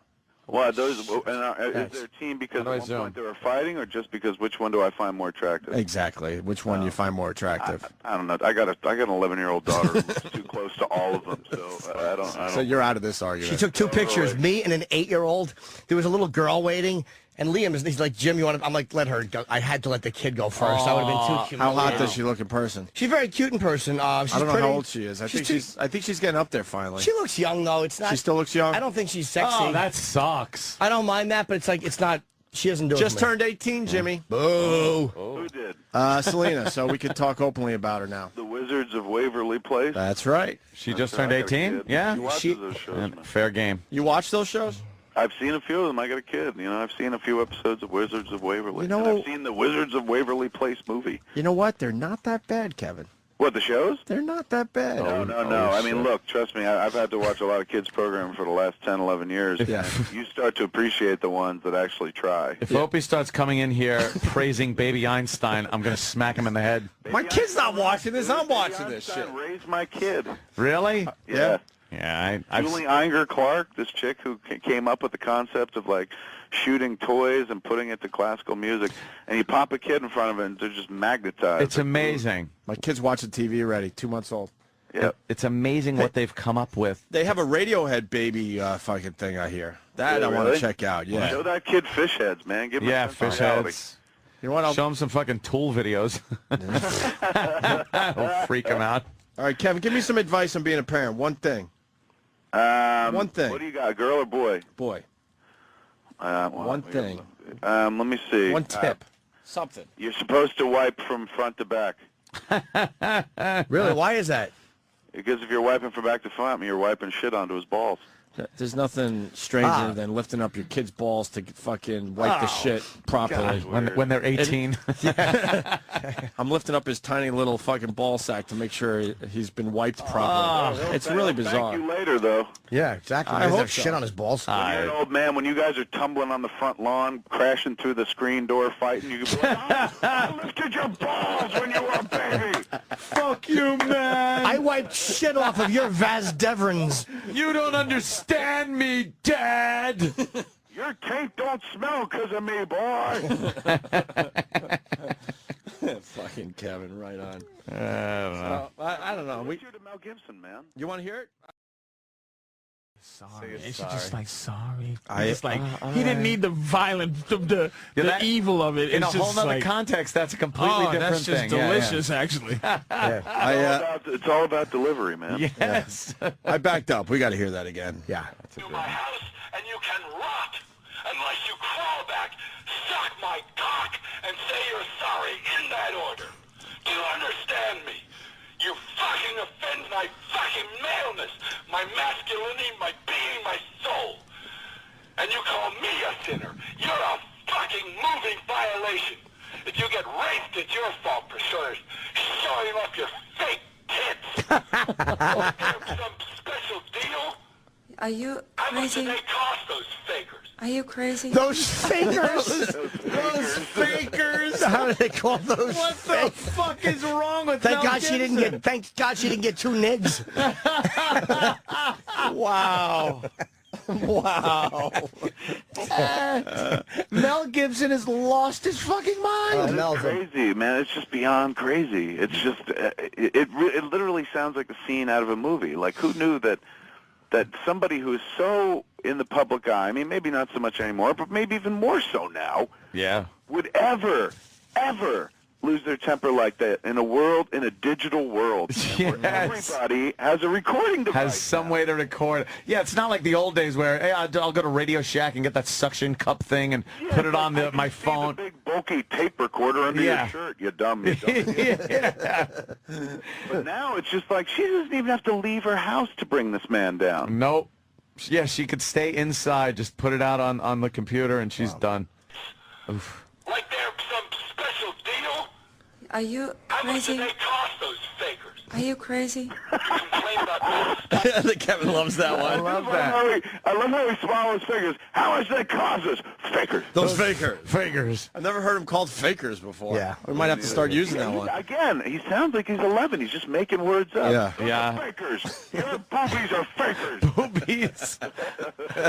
Well, those is there a team because at one point they were fighting, or just because which one do I find more attractive? Exactly. Which one do you find more attractive? I don't know. I got an 11-year-old daughter who's too close to all of them, so I don't. So you're out of this argument. She took 2 pictures, me and an 8-year-old. There was a little girl waiting, and Liam he's like, Jim, you want to? I'm like, let her go. I had to let the kid go first. I would have been too cute. How hot does she look in person? She's very cute in person. She's I don't know pretty. how old she is. I think she's getting up there finally. She looks young though. It's not. She still looks young. I don't think she's sexy. Oh, that sucks. I don't mind that, but it's not. She doesn't do it. Just for me. turned 18, Jimmy. Boo. Who did? Selena. So we could talk openly about her now. The Wizards of Waverly Place. That's right. She just turned 18? Yeah? She watches those shows, man. Fair game. You watch those shows? I've seen a few of them. I got a kid. You know, I've seen a few episodes of Wizards of Waverly. You know- and I've seen the Wizards of Waverly Place movie. You know what? They're not that bad, Kevin. What, the shows? They're not that bad. No. I mean, look, trust me, I've had to watch a lot of kids' programming for the last 10, 11 years. Yeah. And you start to appreciate the ones that actually try. If Opie starts coming in here praising Baby Einstein, I'm going to smack him in the head. My kid's not watching this. I'm watching this shit. Einstein raised my kid. Really? Yeah. Yeah, I've Julie Inger Clark, this chick who came up with the concept of, like, shooting toys and putting it to classical music, and you pop a kid in front of it, and they're just magnetized. It's amazing. My kid's watching TV already, 2 months old. Yep. It's amazing what they've come up with. They have a Radiohead baby fucking thing, I hear. That I want really? to check out, yeah. Show that kid fish heads, man. Give him Yeah, a sense fish of reality. heads. You know what? Show him some fucking Tool videos. That'll freak him out. All right, Kevin, give me some advice on being a parent. One thing. One thing. What do you got, girl or boy? Boy. One thing. Let me see. One tip. Something. You're supposed to wipe from front to back. Really? Why is that? Because if you're wiping from back to front, you're wiping shit onto his balls. There's nothing stranger than lifting up your kid's balls to fucking wipe the shit properly. When they're 18. I'm lifting up his tiny little fucking ball sack to make sure he's been wiped properly. It's really bizarre. Thank you later, though. Yeah, exactly. I He doesn't hope have so. shit on his balls. When you're an old man, when you guys are tumbling on the front lawn, crashing through the screen door, fighting, you can be like, I lifted your balls when you were a baby. Fuck you, man. I wiped shit off of your Vas Devrins. You don't understand me, Dad. Your taint don't smell because of me, boy. Fucking Kevin, right on. I don't know. I don't know. What's your to Mel Gibson, man? You want to hear it? Sorry. And she just like sorry. I- It's like he didn't need the violence, the that- evil of it. In It's a whole just nother like, context, that's a completely oh, different that's just thing. Yeah, delicious, actually. It's all about delivery, man. Yeah. Yes. I backed up. We got to hear that again. Yeah. To my house, and you can rot unless you crawl back, suck my cock, and say you're sorry in that order. Do you understand me? You fucking offend my fucking maleness, my masculinity, my being, my soul. And you call me a sinner. You're a fucking moving violation. If you get raped, it's your fault for showing off your fake tits. Some special deal? Are you How much do crazy? they cost, those fakers? Are you crazy? Those fakers. Those fakers. How do they call those? What the fuck is wrong with Thank Mel God she didn't Gibson? get. Thank God she didn't get 2 nigs. Wow. Wow. Mel Gibson has lost his fucking mind. Mel's a- Crazy, man. It's just beyond crazy. It's just, it literally sounds like a scene out of a movie. Like, who knew that somebody who is so in the public eye, I mean, maybe not so much anymore, but maybe even more so now, Yeah. would ever lose their temper like that in a digital world. And where Yes. everybody has a recording device. Has some way to record. Yeah, it's not like the old days where, hey, I'll go to Radio Shack and get that suction cup thing and put it on I can my see phone. The big bulky tape recorder under Yeah. your shirt, you dumb idiot. But now it's just like she doesn't even have to leave her house to bring this man down. Nope. Yeah, she could stay inside, just put it out on the computer, and she's done. Oof. Like they're some special deal? Are you How much do crazy? they cost, those fakers? Are you crazy? You complain about mass I think Kevin loves that I one. love I that. love how he swallows fingers. How much they cost us? Fakers. Those fakers. Fingers. I've never heard him called fakers before. Yeah. We might have to start using that one. Again, he sounds like he's 11. He's just making words up. Yeah. Those Yeah. are fakers. Your boobies are fakers. Boobies.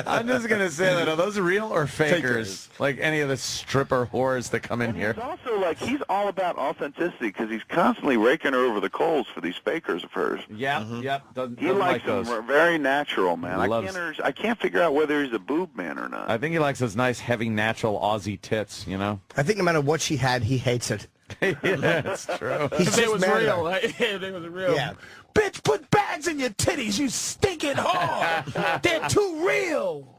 I'm just going to say that. Are those real or fakers? Like any of the stripper whores that come in And here. he's also like, he's all about authenticity because he's constantly raking her over the coals for these fakers of hers. Yeah, yep. He likes them very natural, man. Loves- I can't figure out whether he's a boob man or not. I think he likes those nice, heavy, natural Aussie tits, you know? I think no matter what she had, he hates it. Yeah, it's true. He's If they just was mad at real, her. like, if they was real. Yeah. Bitch, put bags in your titties, you stinking whore. They're too real.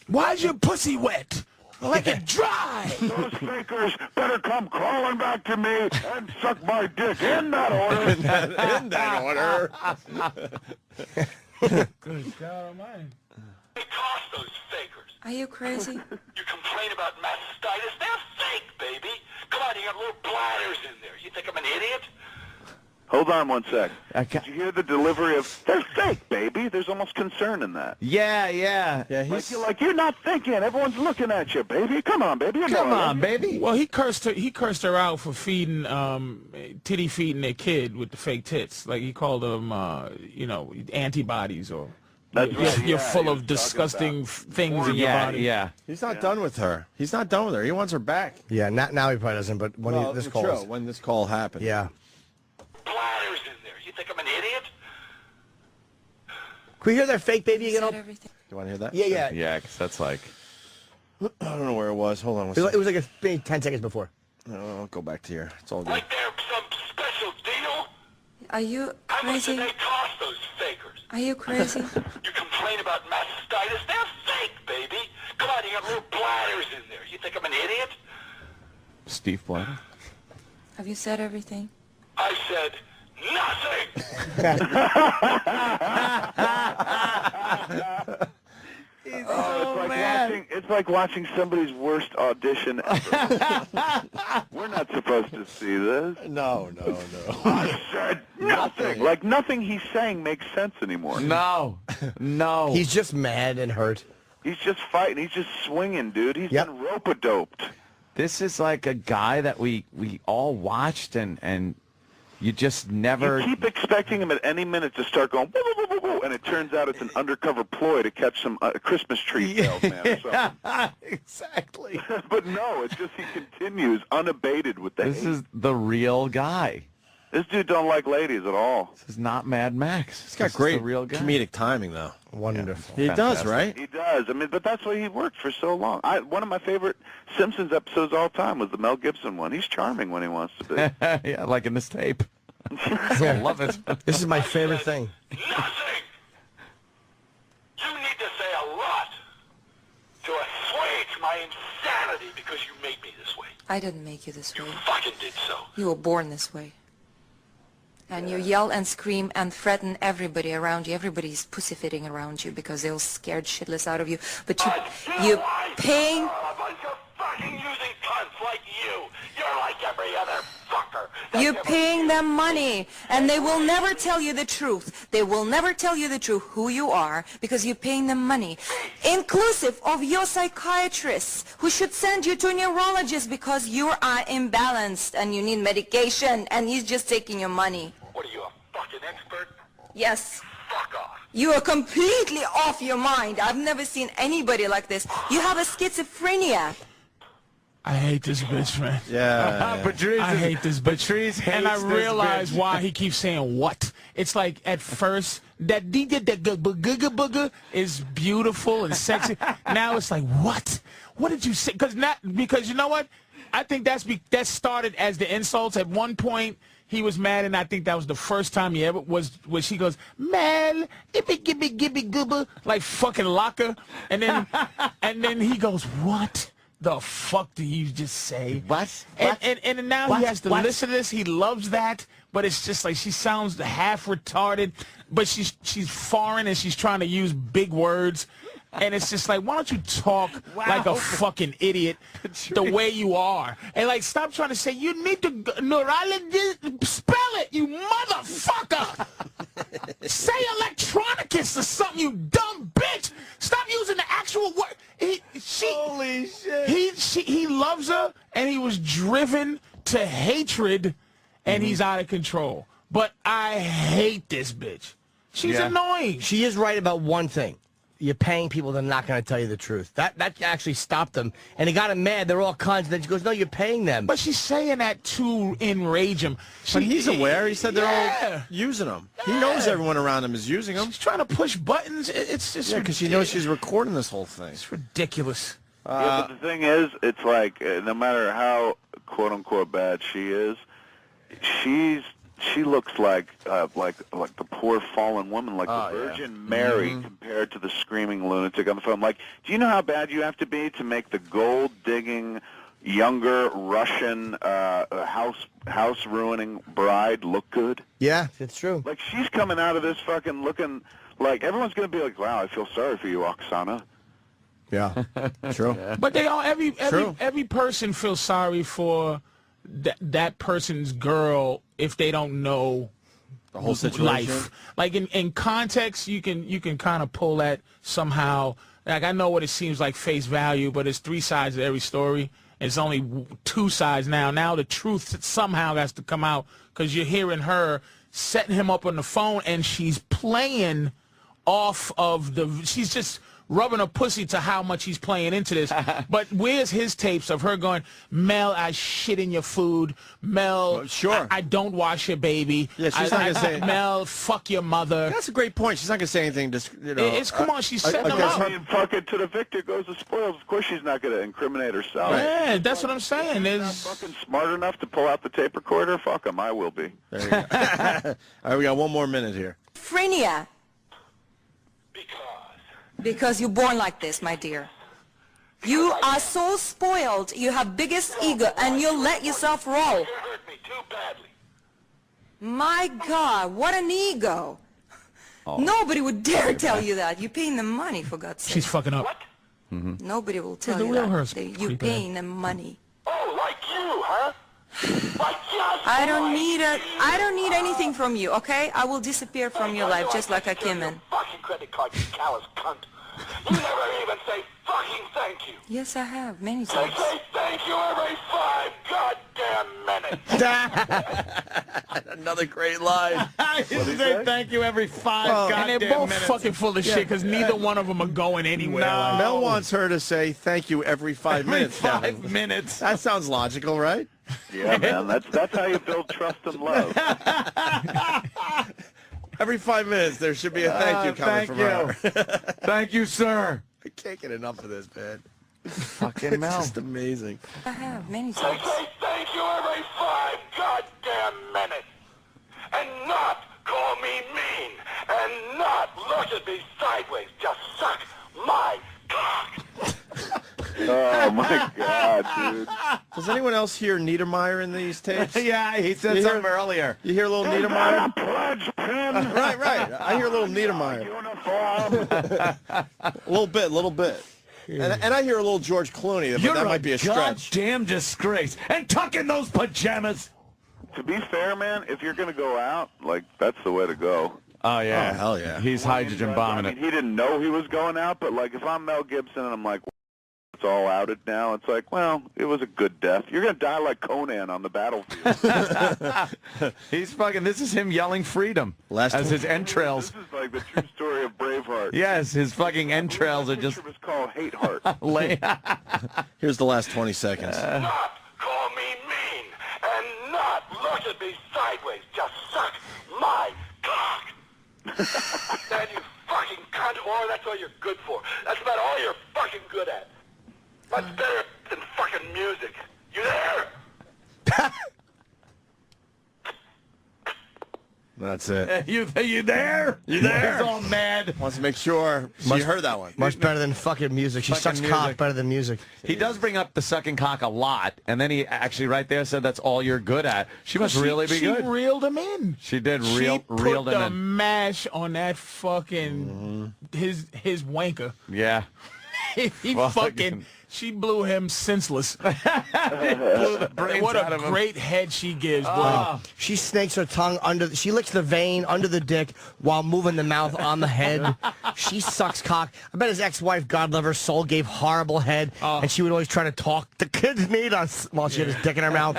Why's your pussy wet? Like it dry. Those fakers better come crawling back to me and suck my dick in that order. In that order. Good God Almighty. They cost, those fakers. Are you crazy? You complain about mastitis. They're fake, baby. Come on, you got little bladders in there. You think I'm an idiot? Hold on one sec. I ca- Did you hear the delivery of, they're fake, baby? There's almost concern in that. Yeah. Yeah, You're not thinking. Everyone's looking at you, baby. Come on, baby. You know Come I love on, you. baby. Well, he cursed her out for feeding, titty feeding their kid with the fake tits. Like he called them, antibodies or. That's You're, right, you're yeah, full he of was disgusting things in your Yeah, body. yeah. He's not done with her. He's not done with her. He wants her back. Yeah, now he probably doesn't, but when this true, calls. when this call happened. Yeah. Bladders in there. You think I'm an idiot? Can we hear that fake baby You again? said Op? everything. You want to hear that? Yeah, yeah. Yeah, because that's like... I don't know where it was. Hold on one It second. was like maybe 10 seconds before. I'll go back to here. It's all good. Like they're some special deal? Are you How much do crazy? they cost, those fakers? Are you crazy? You complain about mastitis. They're fake, baby. Come on, you got little bladders in there. You think I'm an idiot? Steve Blatter? Have you said everything? I said nothing. It's like watching somebody's worst audition ever. We're not supposed to see this. No. I said nothing. Like nothing he's saying makes sense anymore. No. No. He's just mad and hurt. He's just fighting. He's just swinging, dude. He's Yep. been rope-a-doped. This is like a guy that we all watched and you just never... You keep expecting him at any minute to start going, woo, woo, woo, woo, woo, and it turns out it's an undercover ploy to catch some Christmas tree salesman or something. Exactly. But no, it's just he continues unabated with the This hate. is the real guy. This dude don't like ladies at all. This is not Mad Max. He's got This is great the real guy. comedic timing, though. Wonderful. He does, Fantastic. right? He does. I mean, but that's why he worked for so long. One of my favorite Simpsons episodes of all time was the Mel Gibson one. He's charming when he wants to be. Yeah, like in this tape. I love it. This is my favorite thing. Nothing. You need to say a lot to assuage my insanity because you made me this way. I didn't make you this way. You fucking did so. You were born this way. And you yell and scream and threaten everybody around you. Everybody's pussyfooting around you because they're all scared shitless out of you. But you paying... A bunch of fucking using cunts like you. You're like every other fucker. You're paying them money, and they will never tell you the truth. They will never tell you the truth who you are because you're paying them money, inclusive of your psychiatrists who should send you to a neurologist because you are imbalanced and you need medication, and he's just taking your money. What are you, a fucking expert? Yes. Fuck off. You are completely off your mind. I've never seen anybody like this. You have a schizophrenia. I hate this bitch, man. Yeah. Patrice I hate this bitch. Patrice hates and I this realize bitch. why he keeps saying what. It's like at first that booga is beautiful and sexy. Now it's like what? What did you say? Because you know what? I think that started as the insults. At one point he was mad, and I think that was the first time he ever was where she goes, Mel, gibby goober, like fucking locker. And then he goes, what the fuck do you just say? What? And now he has to listen to this. He loves that, but it's just like she sounds half retarded, but she's foreign and she's trying to use big words. And it's just like, why don't you talk like a fucking idiot the way you are? And like, stop trying to say, you need to neurologist, spell it, you motherfucker. Say electronicus or something, you dumb bitch. Stop using the actual word. Holy shit. He loves her, and he was driven to hatred, and he's out of control. But I hate this bitch. She's annoying. She is right about one thing. You're paying people that are not going to tell you the truth. That actually stopped them, and it got him mad. They're all cons. And then she goes, "No, you're paying them." But she's saying that to enrage him. But he's aware. He said they're all using him. He knows everyone around him is using him. She's trying to push buttons. It's just because she knows she's recording this whole thing. It's ridiculous. Yeah, but the thing is, it's like no matter how quote unquote bad she is, she looks like the poor fallen woman, like the Virgin Mary compared to the screaming lunatic on the phone. Like, do you know how bad you have to be to make the gold-digging, younger Russian house-ruining bride look good? Yeah, it's true. Like, she's coming out of this fucking looking like everyone's going to be like, wow, I feel sorry for you, Oksana. Yeah, true. But they all every person feels sorry for that person's girl if they don't know the whole situation. Life. Like in context, you can kind of pull that somehow. Like I know what it seems like face value, but it's three sides of every story. It's only two sides now. Now the truth somehow has to come out because you're hearing her setting him up on the phone, and she's playing off of she's just rubbing her pussy to how much he's playing into this. But where's his tapes of her going, Mel, I shit in your food. Mel, well, sure. I don't wash your baby. Yeah, she's not going to say... Mel, fuck your mother. That's a great point. She's not going to say anything. Just, come on, she's setting him up. Fucking to the victor goes the spoils. Of course she's not going to incriminate herself. Right. Yeah, that's what I'm saying. She's not fucking smart enough to pull out the tape recorder. Fuck him, I will be. There you go. All right, we got one more minute here. Schizophrenia. Because you're born like this, my dear. You are so spoiled. You have biggest ego, and you let yourself roll. You hurt me too badly. My God, what an ego. Nobody would dare tell you that. You're paying them money, for God's sake. She's fucking up. What? Nobody will tell the you real that. her's You're creepy. paying them money. Oh, like you, huh? Like just I don't need anything from you, okay? I will disappear from your life just like I came in. Fucking credit card, you callous cunt. You never even say fucking thank you. Yes, I have, many I times. say thank you every 5 goddamn minutes. Another great line. I say thank you every 5 And they're goddamn both minutes. fucking full of shit because neither one of them are going anywhere. No. Mel wants her to say thank you every 5 minutes. 5 minutes. That sounds logical, right? Yeah, man, that's how you build trust and love. Every 5 minutes, there should be a thank you coming from her. Thank you, sir. I can't get enough of this, man. Fucking It's Mel. just amazing. I have, many I times. say thank you every 5 goddamn minutes. And not call me mean. And not look at me sideways. Just suck my cock. Oh my God, dude. Does anyone else hear Niedermeyer in these tapes? Yeah, he said You hear- something earlier. You hear a little Is that Niedermeyer? a pledge pin? Right. I hear a little Niedermeyer. Uniform. A little bit. And I hear a little George Clooney, but that might be a stretch. Goddamn disgrace. And tuck in those pajamas. To be fair, man, if you're gonna go out, like that's the way to go. Oh, yeah. Oh, hell yeah. He's hydrogen bombing I it. mean, he didn't know he was going out, but like if I'm Mel Gibson and I'm like, it's all outed now, it's like, well, it was a good death. You're gonna die like Conan on the battlefield. He's fucking, this is him yelling freedom Last as one. his entrails. This is like the true story of Braveheart. Yes, his fucking entrails are The just picture was called Hate Heart. lay. Here's the last 20 seconds. Not call me mean. And not look at me sideways. Just suck my cock. Then you fucking cunt whore, that's all you're good for. That's about all you're fucking good at. Much better than fucking music. You there? That's it. You there? You there? He's all mad. Wants to make sure she heard that one. Much better than fucking music. She Fucking sucks cock music. better than music. He does bring up the sucking cock a lot, and then he actually right there said that's all you're good at. She must really be good. She reeled him in. She did She reeled put him the in. mash on that fucking his wanker. Yeah. He Fucking- fucking. She blew him senseless. Blew the brains What out a of him. great head she gives, boy. Oh. She snakes her tongue under. She licks the vein under the dick while moving the mouth on the head. She sucks cock. I bet his ex-wife, God love her soul, gave horrible head, and she would always try to talk. The kids need us while she had his dick in her mouth.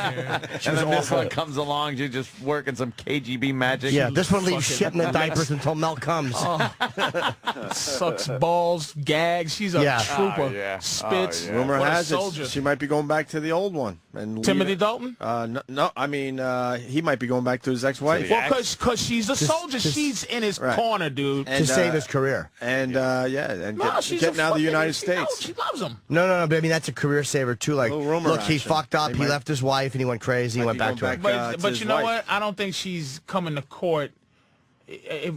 She And was then this awful. one comes along, she's just working some KGB magic. Yeah, this one leaves Fucking shit in the diapers until Mel comes. Sucks balls, gags. She's a Yeah. trooper. Oh, yeah. Spits. Oh, yeah. Rumor What a has it soldier. she might be going back to the old one. And leave Timothy it. Dalton? No, I mean, he might be going back to his ex-wife. To the Well, because she's a soldier. She's in his Right. corner, dude. And, To save his career. And, and No, she's getting a out of the fucking- United she knows- States. She loves him. No, but I mean, that's a career saver, too. Like, Little rumor look, he action. fucked up. They He might- left his wife, and he went crazy. He Might went be back going to her. back. But to but his you know wife. what? I don't think she's coming to court.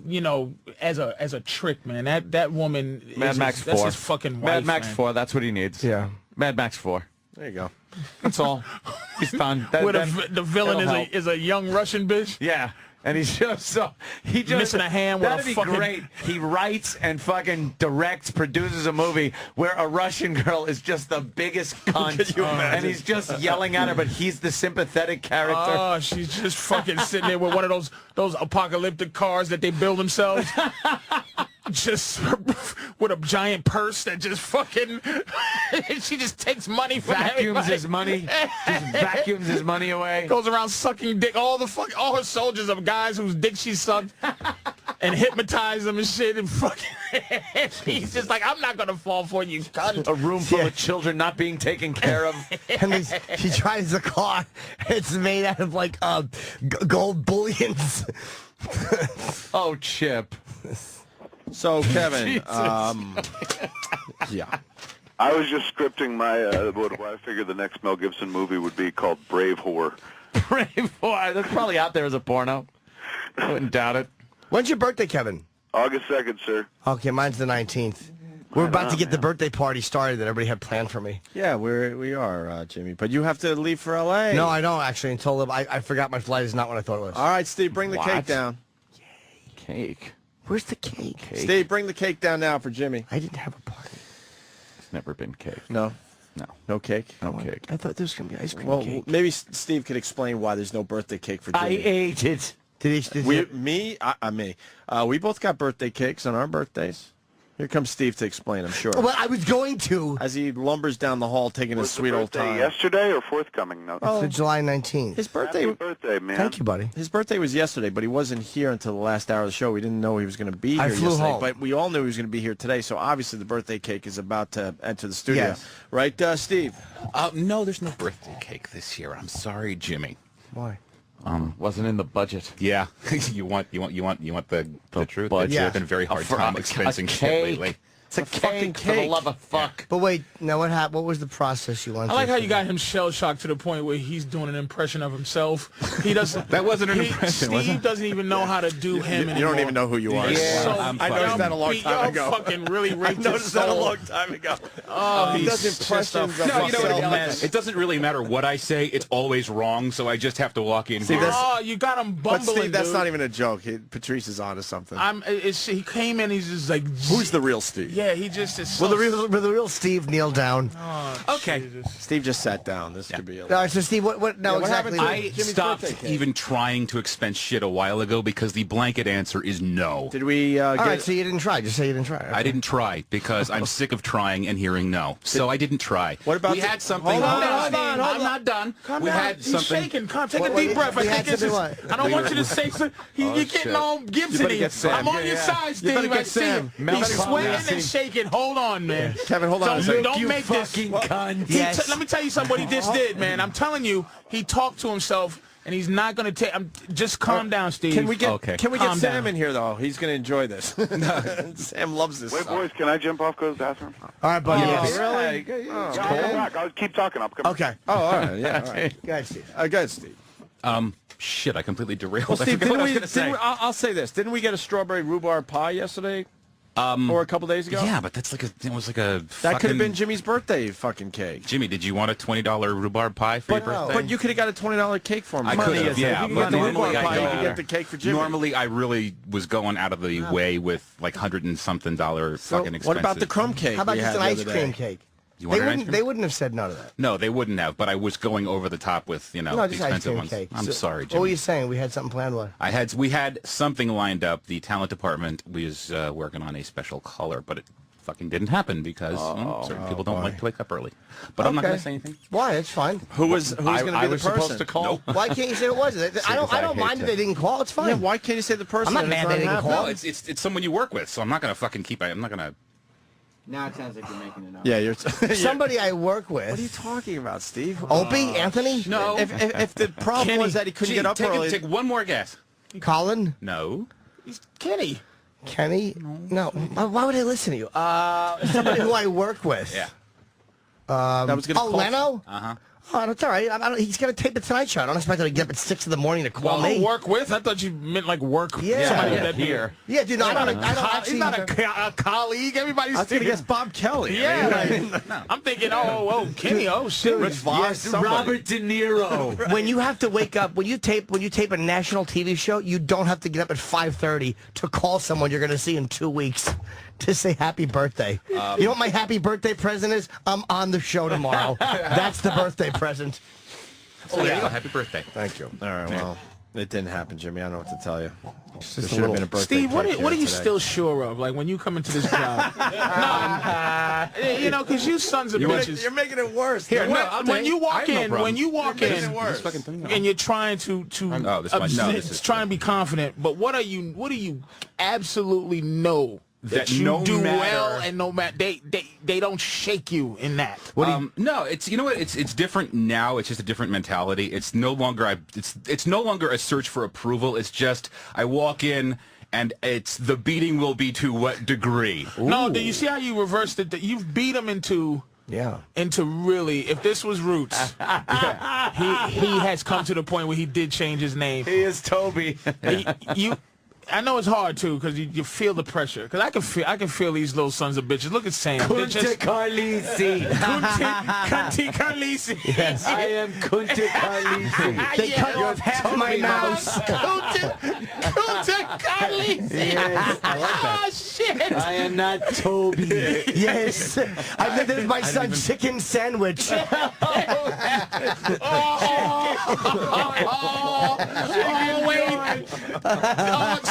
You know, as a trick, man. That woman. Mad is Max his, 4. That's his fucking wife. Mad Max man. 4, that's what he needs. Yeah. Mad Max 4. There you go. That's all. He's done. That, Where then the villain it'll help. is a young Russian bitch. Yeah. And he's just so he just Missing a hand with a that'd be fucking- great. He writes and fucking directs, produces a movie where a Russian girl is just the biggest cunt, Can you imagine? and he's just yelling at her, but he's the sympathetic character. Oh, she's just fucking sitting there with one of those apocalyptic cars that they build themselves. Just with a giant purse that just fucking she just takes money from Vacuums everybody. his money, just vacuums his money away. Goes around sucking dick. All her soldiers of guys whose dick she sucked and hypnotize them and shit and fucking. He's just like, I'm not gonna fall for you, cunt. A room full of children not being taken care of. And she drives the car. It's made out of, like, gold bullions. Oh, Chip. So, Kevin, yeah. I was just scripting my what I figured the next Mel Gibson movie would be called Brave Whore. Brave boy. That's probably out there as a porno. I wouldn't doubt it. When's your birthday, Kevin? August 2nd, sir. Okay, mine's the 19th. We're about to get the birthday party started that everybody had planned for me. Yeah, we are, Jimmy. But you have to leave for L.A. No, I don't, actually, until I forgot my flight is not what I thought it was. All right, Steve, bring the What? cake down. Cake. Where's the cake? Steve, bring the cake down now for Jimmy. I didn't have a party. It's never been cake. No, No. no cake. No cake. I thought there was going to be ice cream Well, cake. maybe Steve could explain why there's no birthday cake for Jimmy. ate it. Did Me. We both got birthday cakes on our birthdays. Here comes Steve to explain, I'm sure. Well, I was going to. As he lumbers down the hall taking his Was the sweet old birthday time. yesterday or forthcoming? No. It's the July 19th. His birthday. Happy birthday, man. Thank you, buddy. His birthday was yesterday, but he wasn't here until the last hour of the show. We didn't know he was going to be here I flew yesterday, home. but we all knew he was going to be here today. So obviously the birthday cake is about to enter the studio, Yes. right, Steve? No, there's no birthday cake this year. I'm sorry, Jimmy. Why? Wasn't in the budget. Yeah, you want the truth. budget. Yeah. It's been a very hard For time a expensing shit cake. lately. It's a fucking cake, for the cake. love of fuck. But wait, now what happened? What was the process you wanted? I like how you got him shell-shocked to the point where he's doing an impression of himself. He doesn't. That wasn't an impression, was Steve it? doesn't even know how to do him You don't even know who you are. He's so, I noticed that a long time ago. Fucking really I raped noticed his that a soul. long time ago. Oh, He he's does just impressions a of No, you know what myself. it is? It doesn't really matter what I say. It's always wrong, so I just have to walk in here. Oh, you got him But bumbling, Steve, that's dude. not even a joke. Patrice is onto something. He came in. He's just like. Who's the real Steve? Yeah, he just is. So Will the real Steve kneel down? Okay. Steve just sat down. This could be a All right, so Steve, what now Yeah, what exactly? happened I Jimmy's stopped birthday cake. even trying to expense shit a while ago because the blanket answer is no. Did we All get right, so you didn't try. Just say you didn't try. I didn't try because I'm sick of trying and hearing no. So I didn't try. What about we the- had something? Hold on, No, hold Steve, on, hold I'm on. not done. Calm we down. had He's something. shaking. Take What- a deep what- breath. we I had think it's something just, what? I don't want you to say something. You're shit. getting all You Gibson. better get Sam. I'm on Yeah, your yeah. side, Steve. better I get see Sam. it. Mel He's Gibson. sweating Yeah. and shaking. Hold on, man. Kevin, hold on a second. Don't make this. cunt. Yes. Let me tell you something. What he just did, man. I'm telling you, he talked to himself, and he's not going to take. Just calm down, Steve. Can we get Okay. Can we get Calm Sam down. in here though? He's going to enjoy this. Sam loves this. Wait, stuff. boys, can I jump off, go to the bathroom? All right, buddy. Yes. yes. Really? Yeah, I'll come back. I'll keep talking. I'll come Okay. Oh, all right. Yeah. All right. Go ahead, Steve. Good, Steve. Shit, I completely derailed. Well, I Steve, forgot what I was going to say. I'll say this. Didn't we get a strawberry rhubarb pie yesterday? Or a couple days ago? Yeah, but that's it was like a That could have been Jimmy's birthday fucking cake. Jimmy, did you want a $20 rhubarb pie for your birthday? But you could have got a $20 cake for me. I could have, yeah. If you But could get the normally rhubarb pie, you I could get the cake for Jimmy. Normally, I really was going out of the way with like $100-something fucking expenses. What about the crumb cake? How about we just had an the ice other cream day? cake? You want an ice cream? They wouldn't have said no to that. No, they wouldn't have. But I was going over the top with the No, just ice expensive cream ones. cake. I'm sorry, What Jimmy. were you saying? We had something planned. What? We had something lined up. The talent department was working on a special color, but it fucking didn't happen because certain people don't like to wake up early. But I'm not going to say anything. Why? It's fine. Who's going to be I the was person? supposed to call. Why can't you say it was? I don't mind if they didn't call. It's fine. Yeah, why can't you say the person? I'm not that mad it's they didn't happening? call. No, it's someone you work with, so I'm not going to fucking keep. I'm not going to. Now it sounds like you're making it up. Yeah, you're Somebody I work with. What are you talking about, Steve? Opie, Anthony, No. If the problem Kenny, was that he couldn't get up early, Take one more guess. Colin, No. Kenny. Kenny. No, why would I listen to you? Somebody who I work with. Yeah. that was going to Oh, Leno. Uh-huh. Oh, that's all right. He's going to tape the Tonight Show. I don't expect him to get up at 6 in the morning to call Well, me. work with? I thought you meant like work. Yeah. Somebody Yeah, that here. Yeah, dude. No, I don't actually. He's not a colleague. Everybody's I was going to thinking. guess Bob Kelly. Yeah. I'm thinking, Kenny, shit. Rich Voss, somebody. Robert De Niro. When you have to wake up, when you tape a national TV show, you don't have to get up at 5:30 to call someone you're going to see in 2 weeks to say happy birthday. You know what my happy birthday present is? I'm on the show tomorrow. That's the birthday present. Oh, there you go. Happy birthday. Thank you. All right, well, it didn't happen, Jimmy. I don't know what to tell you. There Just a should have been a little. birthday Steve, what cake are here you today. still sure of? Like when you come into this job? No, because you sons of bitches. You're making it worse. Here, You're no, right. when you walk in, Making it worse. and you're trying to Oh, this might- no, this is- trying to be confident, but what do you absolutely know that you no do matter- well, and no matter they don't shake you in that. No, it's you know what? It's different now. It's just a different mentality. It's no longer it's no longer a search for approval. It's just I walk in and it's the beating will be to what degree. No, do you see how you reversed it? You've beat him into really. If this was Roots, he has come to the point where he did change his name. He is Toby. I know it's hard too because you feel the pressure. Because I can feel these little sons of bitches. Look at Sam. Kunte Carlisi. Kunte Carlisi. Yes. I am Kunte Carlisi. They cut off half my mouse. Kunte Carlisi. Yes, I like that. Oh shit! I am not Toby. Yes. I think this is my son's chicken sandwich. Wait.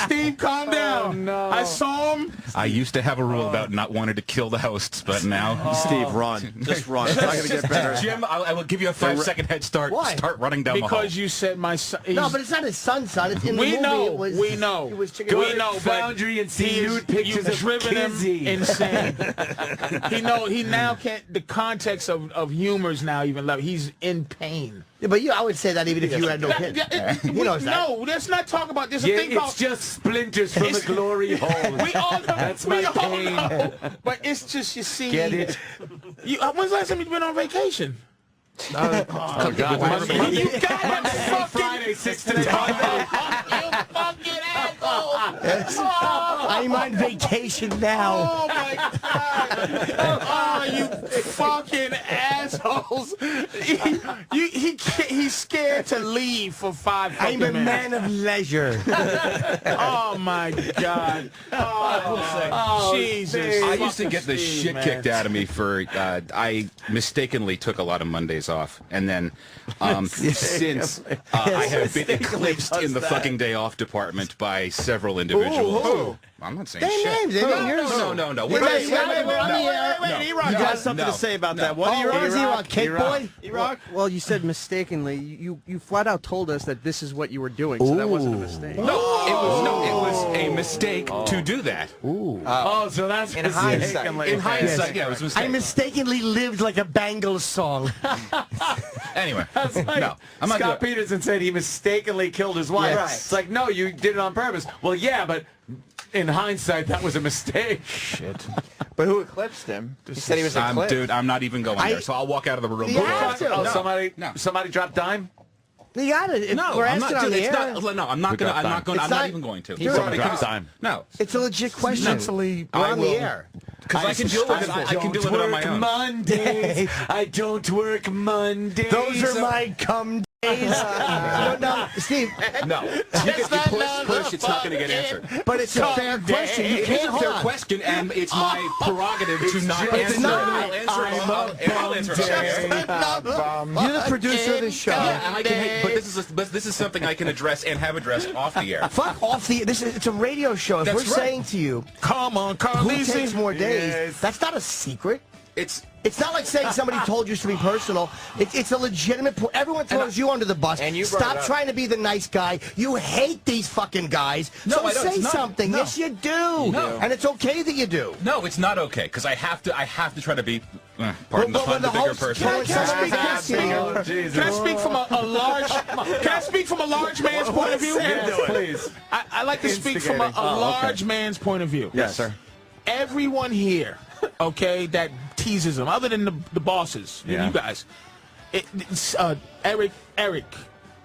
Steve, calm down. no. I saw him. I used to have a rule about not wanting to kill the hosts, but now Steve, run. Just run. It's not going to get better. Jim, I will give you a 5-second head start. Why? Start running down the hall. Because you said my son. No, but it's not his son's son. It's in the movie. We know. It was chicken. We know. Foundry and see nude pictures you've of driven Kizzy. him insane. He now can't. The context of humors now even level. He's in pain. Yeah, but I would say that even if you had no kid. He knows that. No, let's not talk about this. Yeah, Think it's about, just splinters from the glory hole. we all know. That's we my all pain. know. But it's just, you see. Get it? When's the last time you've been on vacation? God. You got it. Friday, 6 to 10. You fucking asshole. I'm on vacation now. Oh my God! Oh, you fucking assholes! He's scared to leave for 5 fucking I'm a minutes. man of leisure. Oh my God! Oh, Jesus! I used to get the Steve, shit man. kicked out of me for I mistakenly took a lot of Mondays off, and then since I have been eclipsed in the fucking day off department by several individuals. Who? I'm not saying Their shit. names, they ain't yours. No. Wait, Wait, E-Rock, You got something to say about that. What do you What is E-Rock, Cake Boy? E-Rock? Well, you said mistakenly. You flat out told us that this is what you were doing, so that wasn't a mistake. It was a mistake to do that. Oh, so that's In hindsight. In hindsight, yeah, it was a mistake. I mistakenly lived like a Bangles song. Anyway, no, I'm not Scott doing Peterson said he mistakenly killed his wife. Yes. It's like, no, you did it on purpose. Well, yeah, but in hindsight, that was a mistake. Shit. But who eclipsed him? He said he was eclipsed. Dude, I'm not even going there, so I'll walk out of the room. You have to. Oh, No. somebody dropped dime? You got it. No, we're I'm asking not. on the It's air. not. No, I'm not gonna. I'm not going. I'm not even going to. He's Somebody on could- time. No, It's a legit question. Mentally, we're I on will- the air. because I can deal with it. I can deal with it on my own. Mondays. I don't work Mondays. Those are my cum days. No, Steve. No, you push. It's not going to get answered. But it's a fair question. You It is can't a hold fair on. question, and it's my prerogative to not It's answer. not. I'll answer. I'll answer. You're the producer of this show. Yeah, and I can. But this is something I can address and have addressed off the air. Fuck off the. It's a radio show. If That's we're right. saying to you, come on, who Carlisi. takes more days? Yes. That's not a secret. It's not like saying somebody told you to be personal. It's a legitimate point. Everyone throws you under the bus. And you brought it Stop up. trying to be the nice guy. You hate these fucking guys. No, so I don't. say It's not- something. no. Yes, you do. No. And it's okay that you do. No, it's not okay because I have to try to be. Pardon the But pun, when the the bigger host- person. when somebody asks you- Can I speak from a large? Can I speak from a large man's point of view? Yes, please. I like to speak from a Instigating. large man's point of view. Yes, sir. Everyone here, okay, that teases him, other than the bosses, Yeah. you guys, it's Eric,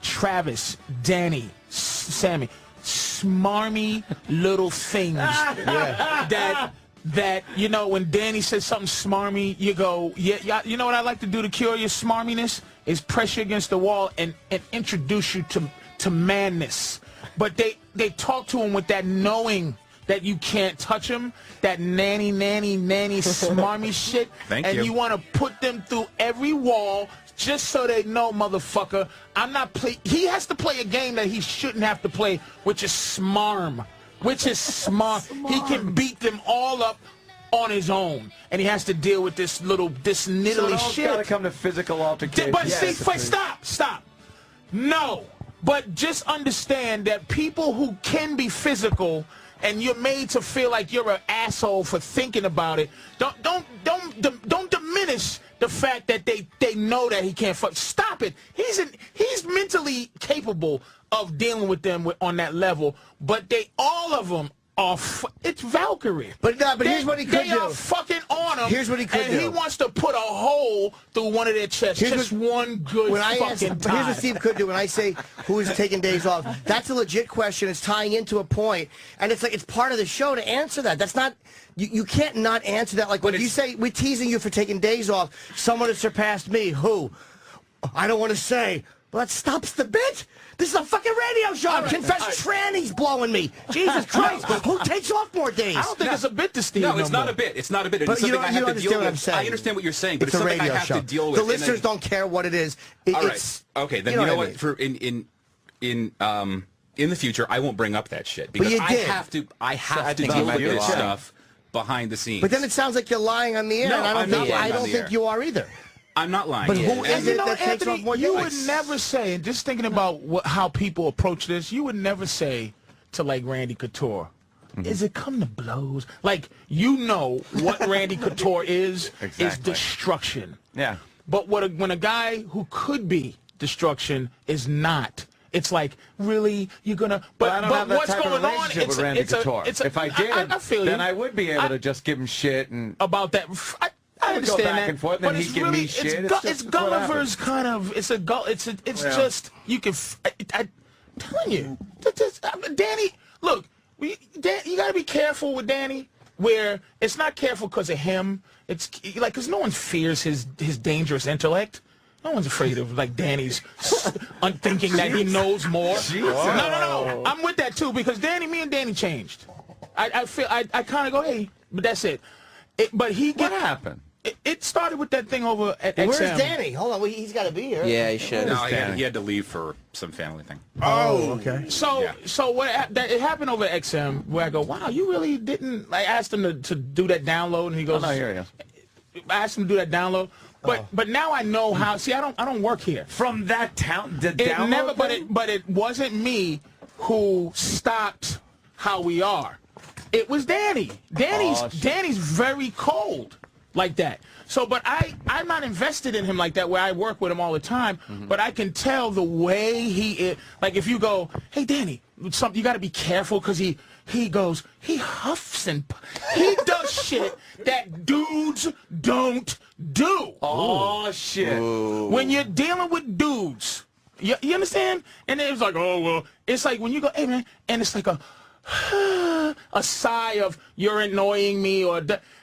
Travis, Danny, Sammy, smarmy little things that you know, when Danny says something smarmy, you go, yeah, you know what I like to do to cure your smarminess is press you against the wall and introduce you to madness. But they talk to him with that knowing that you can't touch them, that nanny, smarmy shit. Thank and you. you want to put them through every wall just so they know, motherfucker, I'm not he has to play a game that he shouldn't have to play, which is smarm. Which is smart. He can beat them all up on his own. And he has to deal with this niddly So shit. got to come to physical altercations. But see, stop. No. But just understand that people who can be physical and you're made to feel like you're an asshole for thinking about it, don't diminish the fact that they know that he can't fuck. Stop it. He's mentally capable of dealing with them on that level, but all of them are. It's Valkyrie. But here's what he could they do. are fucking on him. Here's what he could and do. he wants to put a hole through one of their chests. Here's One good fucking time. Here's what Steve could do when I say who is taking days off. That's a legit question. It's tying into a point, and it's like it's part of the show to answer that. That's not. You can't not answer that. Like when you say we're teasing you for taking days off, someone has surpassed me. Who? I don't want to say. Well, that stops the bit. This is a fucking radio show. Confess tranny's blowing me. Jesus Christ. Who takes off more days? I don't think it's a bit to Steve. No, it's not a bit. It's not a bit. It's But you something I have to understand deal what I'm with. saying. I understand what you're saying, but It's a something I radio have show. to deal with. The And listeners don't care what it is. All It's, right. Okay, then you know what? For in the future, I won't bring up that shit because you I did. have to think deal you with did. this stuff behind the scenes. But then it sounds like you're lying on the air. No, and I'm not lying I on don't the think air. you are either. I'm not lying. But who is And it you know, that takes Anthony, off more you days? would never say, and just thinking about how people approach this, you would never say to like Randy Couture, is it come to blows? Like, you know what Randy Couture is Exactly. destruction. Yeah. But when a guy who could be destruction is not, it's like, really, you're gonna. But, I don't but have that what's type going of on? relationship with Randy Couture. If I did, I feel then you. I would be able to just give him shit and about that. I would go understand back that, and forth, and but then it's he'd give me really, shit. It's, It's it's just what Gulliver's kind of. It's just you can. I'm telling you, Danny. Look, you got to be careful with Danny. Where it's not careful because of him. It's like because no one fears his dangerous intellect. No one's afraid of like Danny's unthinking that he knows more. No. I'm with that too because me and Danny changed. I feel I kind of go, hey, but that's it. But what happened? It started with that thing over at XM. Where's Danny? Hold on, he's got to be here. Yeah, he should. No, he had to leave for some family thing. Oh, okay. So what it happened over at XM where I go, wow, you really didn't. I asked him to do that download, and he goes, Oh, no, here he is. I asked him to do that download, but now I know how. See, I don't work here. From that town, the It download never, thing? but it wasn't me who stopped how we are. It was Danny. Danny's very cold like that. So, but I'm not invested in him like that where I work with him all the time, but I can tell the way he is. Like if you go, hey, Danny, you got to be careful because he huffs and he does shit that dudes don't do. Oh, shit. When you're dealing with dudes, You understand? And it was like, oh, well, it's like when you go, hey, man, and it's like a sigh of you're annoying me or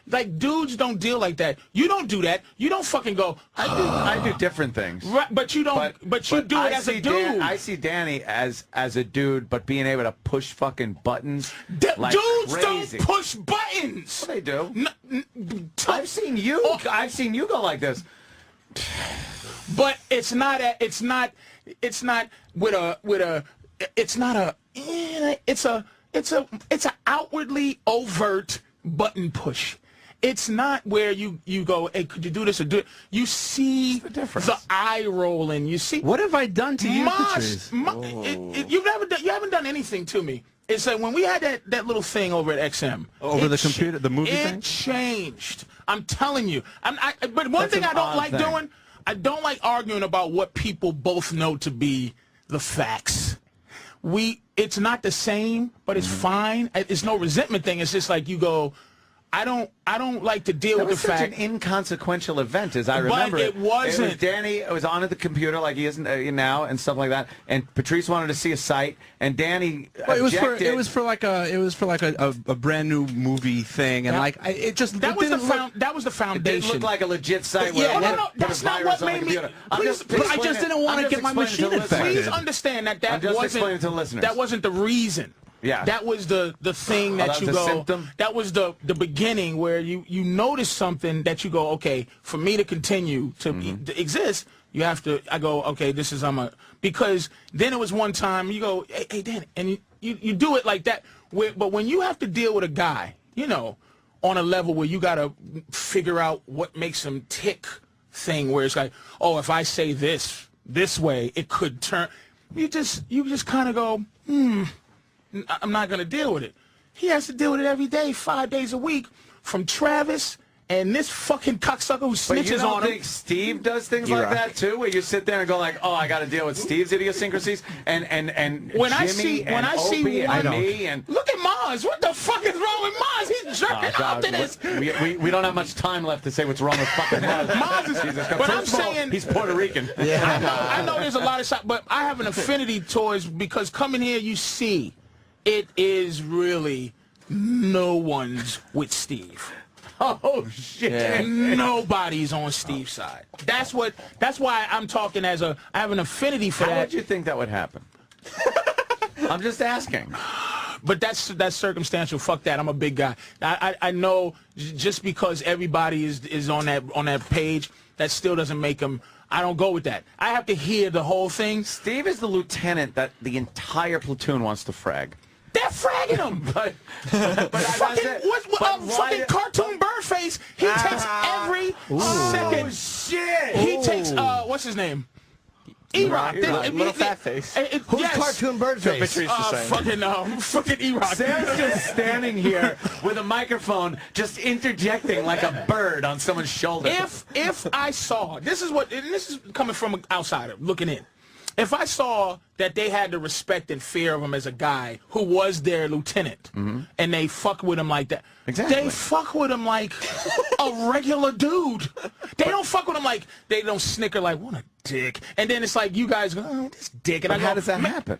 like dudes don't deal like that. You don't do that. You don't fucking go. I do different things. Right, but you don't. But you do it as a dude. I see Danny as a dude, but being able to push fucking buttons. Like dudes crazy. don't push buttons. Well, they do. I've seen you. I've seen you go like this. But it's not it's an outwardly overt button push. It's not where you go, hey, could you do this or do it? You see the eye rolling. You see. What have I done to you, Patrice? You haven't done anything to me. It's like when we had that little thing over at XM. Over the computer, the movie thing? It changed. I'm telling you. But one thing I don't like doing, I don't like arguing about what people both know to be the facts. It's not the same, but it's fine. It's no resentment thing. It's just like you go, I don't like to deal with the fact. It was such an inconsequential event, as I remember. But it wasn't. It was Danny was on at the computer like he isn't now and stuff like that. And Patrice wanted to see a site, and Danny objected. It was for like a brand new movie thing, and that was the foundation. It didn't look like a legit site. No, that's not what made me. But I just didn't want to get my machine infected. Please understand that explaining to the listeners. That wasn't the reason. Yeah. That was the thing that you go. Symptom? That was the beginning where you notice something that you go, okay, for me to continue to exist, you have to. I go, okay, this is because then it was one time you go, hey Dan, and you do it like that. But when you have to deal with a guy, on a level where you got to figure out what makes him tick, thing where it's like, oh, if I say this way, it could turn. You just kind of go, I'm not going to deal with it. He has to deal with it every day, 5 days a week, from Travis and this fucking cocksucker who snitches on him. But you don't think Steve does things like that too, where you sit there and go like, oh, I got to deal with Steve's idiosyncracies and when Jimmy I see me and look at Maz. What the fuck is wrong with Maz? He's jerking off to this. We don't have much time left to say what's wrong with fucking Maz. But I'm saying he's Puerto Rican. Yeah, I know there's a lot of shots, but I have an affinity towards because coming here you see. It is really no one's with Steve. Oh shit! Yeah. Nobody's on Steve's side. That's why I'm talking I have an affinity for that. How would you think that would happen? I'm just asking. But that's circumstantial. Fuck that. I'm a big guy. I know just because everybody is on that page, that still doesn't make them. I don't go with that. I have to hear the whole thing. Steve is the lieutenant that the entire platoon wants to frag. They're fragging him. but fucking cartoon Birdface. He takes every second. Oh shit! He takes what's his name? E-Rock. Little fat face. Who's yes. cartoon Birdface? Fucking E-Rock. Sam's just standing here with a microphone, just interjecting like a bird on someone's shoulder. If I saw, this is coming from an outsider looking in. If I saw that they had the respect and fear of him as a guy who was their lieutenant, and they fuck with him like that, they fuck with him like a regular dude. They don't fuck with him like, they don't snicker like, what a dick. And then it's like, you guys go, oh, this dick. And how does that happen?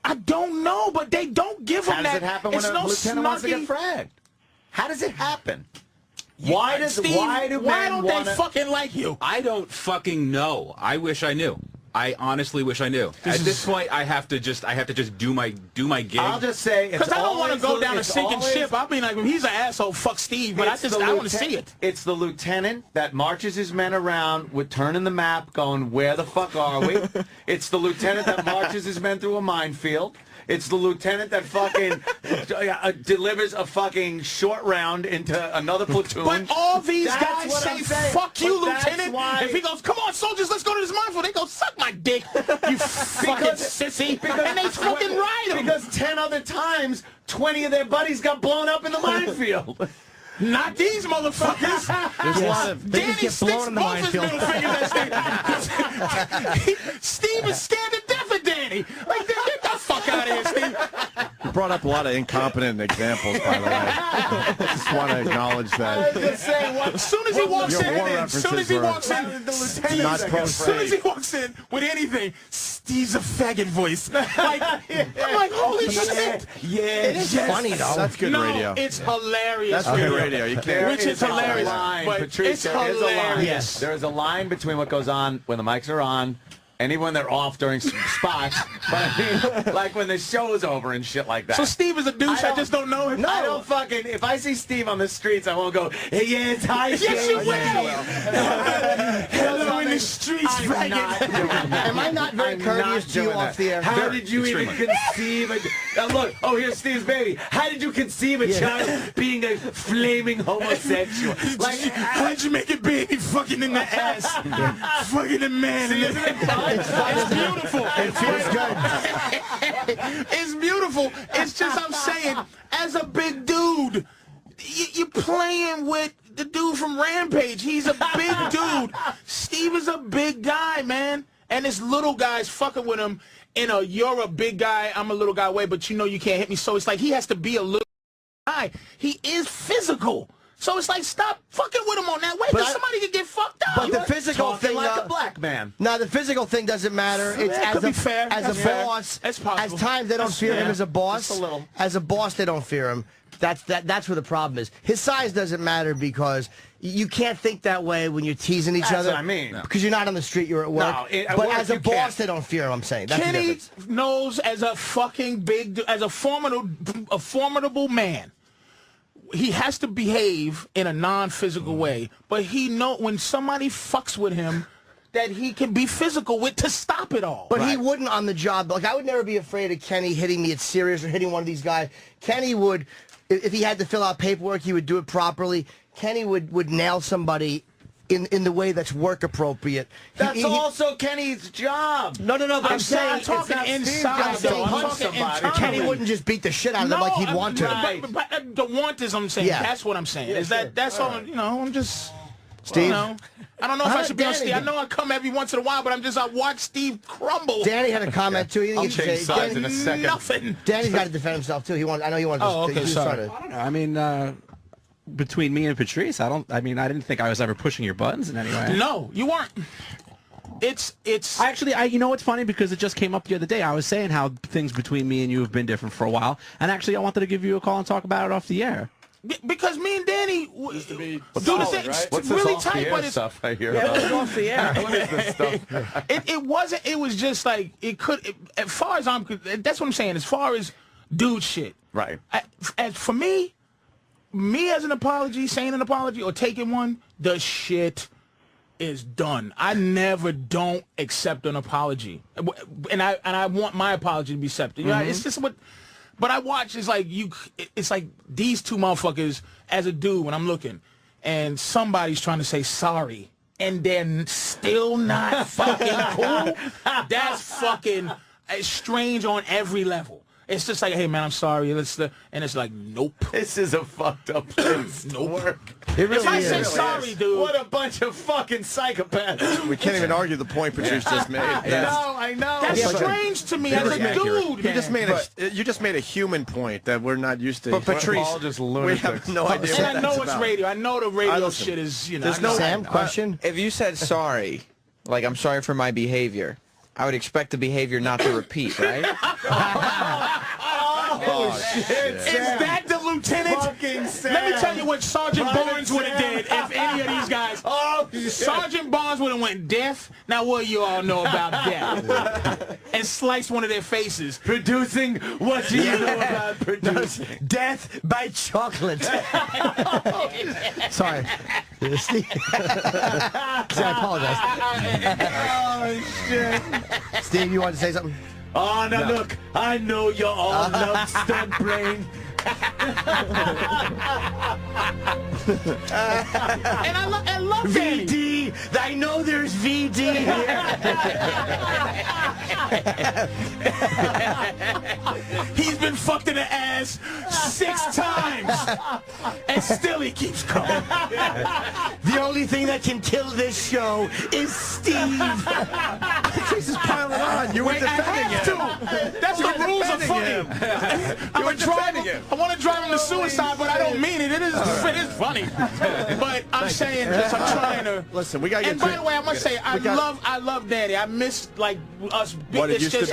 I don't know, but they don't give him that. How does it happen when a lieutenant wants to get fragged? How does it happen? Why don't they fucking like you? I don't fucking know. I wish I knew. I honestly wish I knew. At this point, I have to just do my gig. I'll just say, because I don't want to go down a sinking ship. I'll be like, well, he's an asshole. Fuck Steve. But I want to see it. It's the lieutenant that marches his men around with turning the map, going, where the fuck are we? It's the lieutenant that marches his men through a minefield. It's the lieutenant that fucking delivers a fucking short round into another platoon. But all these guys say, fuck you, lieutenant. If he goes, come on, soldiers, let's go to this minefield, they go, suck my dick, you fucking sissy. And they fucking ride him. Because 10 other times, 20 of their buddies got blown up in the minefield. Not these motherfuckers. There's a lot of. They Danny just get blown in the minefield. Steve is scared to death of Danny. Like, get the fuck out of here, Steve. brought up a lot of incompetent examples, by the way. I just want to acknowledge that. As soon as he walks in, as soon as he walks in with anything, Steve's a faggot voice. Like, I'm like, holy shit. It is funny though. That's good radio. It's hilarious. That's good radio. You can't. Which is hilarious. Line, But Patrice, it's there is a line. hilarious. Yes. There is a line between what goes on when the mics are on and even when they're off during spots. But I mean, like when the show's over and shit like that. So Steve is a douche. I just don't know him. No, I don't fucking. If I see Steve on the streets, I won't go. Hey, yes, hi, Yes, you Steve." will. Hello in the streets, faggot. Am I not very courteous to you off the air? How did you even conceive a... look, oh, here's Steve's baby. How did you conceive a child being a flaming homosexual? Like, how did you make a baby fucking in the ass? Fucking a man. It's beautiful. It feels good. It's beautiful. It's just, I'm saying, as a big dude, you're playing with the dude from Rampage. He's a big dude. Steve is a big guy, man. And this little guy's fucking with him in a, you're a big guy, I'm a little guy way, but you know you can't hit me. So it's like he has to be a little guy. He is physical. So it's like, stop fucking with him on that way, because somebody could get fucked up. But the physical thing, like a black man. No, the physical thing doesn't matter. It's Yeah, as could a be fair. as That's a fair. boss. That's possible. As times they don't fear him as a boss. Just a little. As a boss, they don't fear him. That's where the problem is. His size doesn't matter because you can't think that way when you're teasing each That's other. what I mean. Because you're not on the street, you're at work. No, at but work as a you boss, can't. they don't fear him. I'm saying that's the Kenny difference. knows as a fucking big, as a formidable man. He has to behave in a non-physical way, but he know when somebody fucks with him that he can be physical with to stop it all. But he wouldn't on the job. Like, I would never be afraid of Kenny hitting me at Sirius or hitting one of these guys. Kenny would, if he had to fill out paperwork, he would do it properly. Kenny would nail somebody in the way that's work appropriate. That's also Kenny's job. No, but I'm saying I'm talking inside. Steve's though. I'm punch talking somebody. internally. Kenny wouldn't just beat the shit out of them like he'd want to. But the want is, I'm saying. Yeah. That's what I'm saying. Is that's all? You know, I'm just. Steve? You know, I don't know if How I did should be on Danny Steve. I do? know I come every once in a while, but I watch Steve crumble. Danny had a comment too. He didn't I'll get to change say. sides in a second. Nothing. Danny's got to defend himself too. I know he wanted to. Oh, okay, he was sorry. trying to- I don't know. I mean, between me and Patrice, I didn't think I was ever pushing your buttons in any way. No, you weren't. It's. You know what's funny, because it just came up the other day. I was saying how things between me and you have been different for a while, and actually I wanted to give you a call and talk about it off the air. Because me and Danny do the thing. What's It's this really off the tight, air but it's stuff I hear Yeah, about? it was off the air. What is this stuff? it wasn't. It was just like it could. As far as that's what I'm saying. As far as dude shit, Right. As for me as an apology, saying an apology or taking one, the shit is done. I never don't accept an apology, and I want my apology to be accepted. You know, it's just what. But I watch. It's like these two motherfuckers as a dude when I'm looking, and somebody's trying to say sorry, and they're still not fucking cool. That's fucking strange on every level. It's just like, hey man, I'm sorry. And it's like, nope. This is a fucked up place to work. It really If I is. say sorry, dude. What a bunch of fucking psychopaths. We can't even argue the point Patrice just made. I know. That's strange to me as a dude. You just made a human point that we're not used to. But Patrice, We're all just we lunatics. have no idea And what I know that's it's about. radio. I know the radio listen, shit is, you know. there's no- Sam, question? If you said sorry, like I'm sorry for my behavior, I would expect the behavior not to repeat, right? Is that the lieutenant? Let me tell you what Sergeant Barnes would have did if any of these guys. Sergeant Barnes would have went deaf. Now what do you all know about death? And sliced one of their faces. Producing what do you know about producing? Death by chocolate. Sorry. Steve. I apologize. Oh, shit. Steve, you wanted to say something? Oh, now look, I know you're all love stunt brain. And I love Danny. VD, I know there's VD here. He's been fucked in the ass 6 times, and still he keeps coming. The only thing that can kill this show is Steve. Patrice is piling on. You were defending him. That's the rules are funny. I'm a driver. I want to drive him to suicide, but I don't mean it. It is funny. But I'm saying this. I'm trying to. Listen, we gotta get. And by the way, I must say, I love Danny. I miss like us. What it used to be.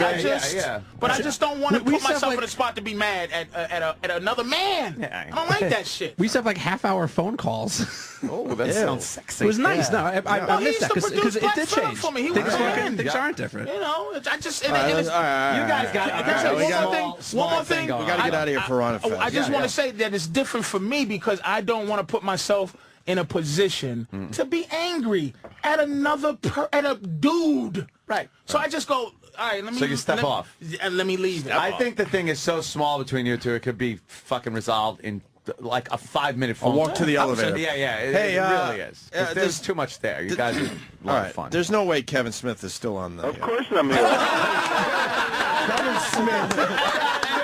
But I just don't want to put myself in a spot to be mad at another man. I don't like that shit. We used to have like half-hour phone calls. Oh, that sounds sexy. It was nice. No, I missed that because it did change. For me. Things aren't different. You know, I just. You guys got one more thing. We got to get out of here for Ron and Fez. I just want to say that it's different for me because I don't want to put myself in a position to be angry at at a dude. Right. So I just go, all right, let me. So you step off. And let me leave it. I think the thing is so small between you two, it could be fucking resolved in like a 5-minute phone I'll walk to the elevator. Yeah. It really is. There's too much there. You guys are a lot of fun. There's no way Kevin Smith is still on the. Of course I'm here. Kevin Smith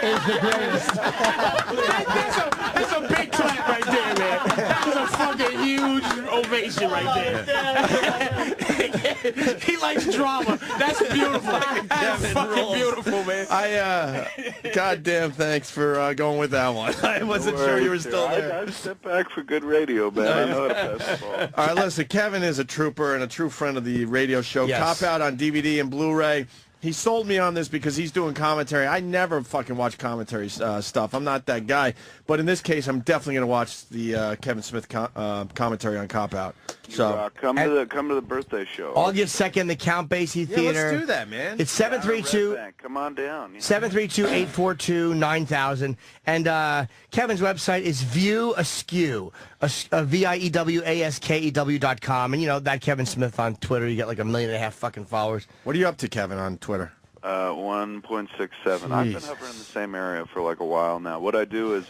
is the greatest. That's a big clap right there, man. That was a fucking huge ovation right there. He likes drama. That's beautiful. That's fucking beautiful, man. Goddamn, thanks for going with that one. I wasn't sure you were still there. I step back for good radio, man. I know how to pass the ball. All right, listen, Kevin is a trooper and a true friend of the radio show. Yes. Cop Out on DVD and Blu-ray. He sold me on this because he's doing commentary. I never fucking watch commentary stuff. I'm not that guy. But in this case, I'm definitely going to watch the Kevin Smith commentary on Cop Out. So come to the birthday show. August 2nd, the Count Basie Theater. Let's do that, man. It's 732. Come on down. 732-842-9000. And Kevin's website is View Askew, VIEWASKEW.com. And you know that Kevin Smith on Twitter. You get like 1.5 million fucking followers. What are you up to, Kevin, on Twitter? 1.67. I've been hovering in the same area for like a while now. What I do is,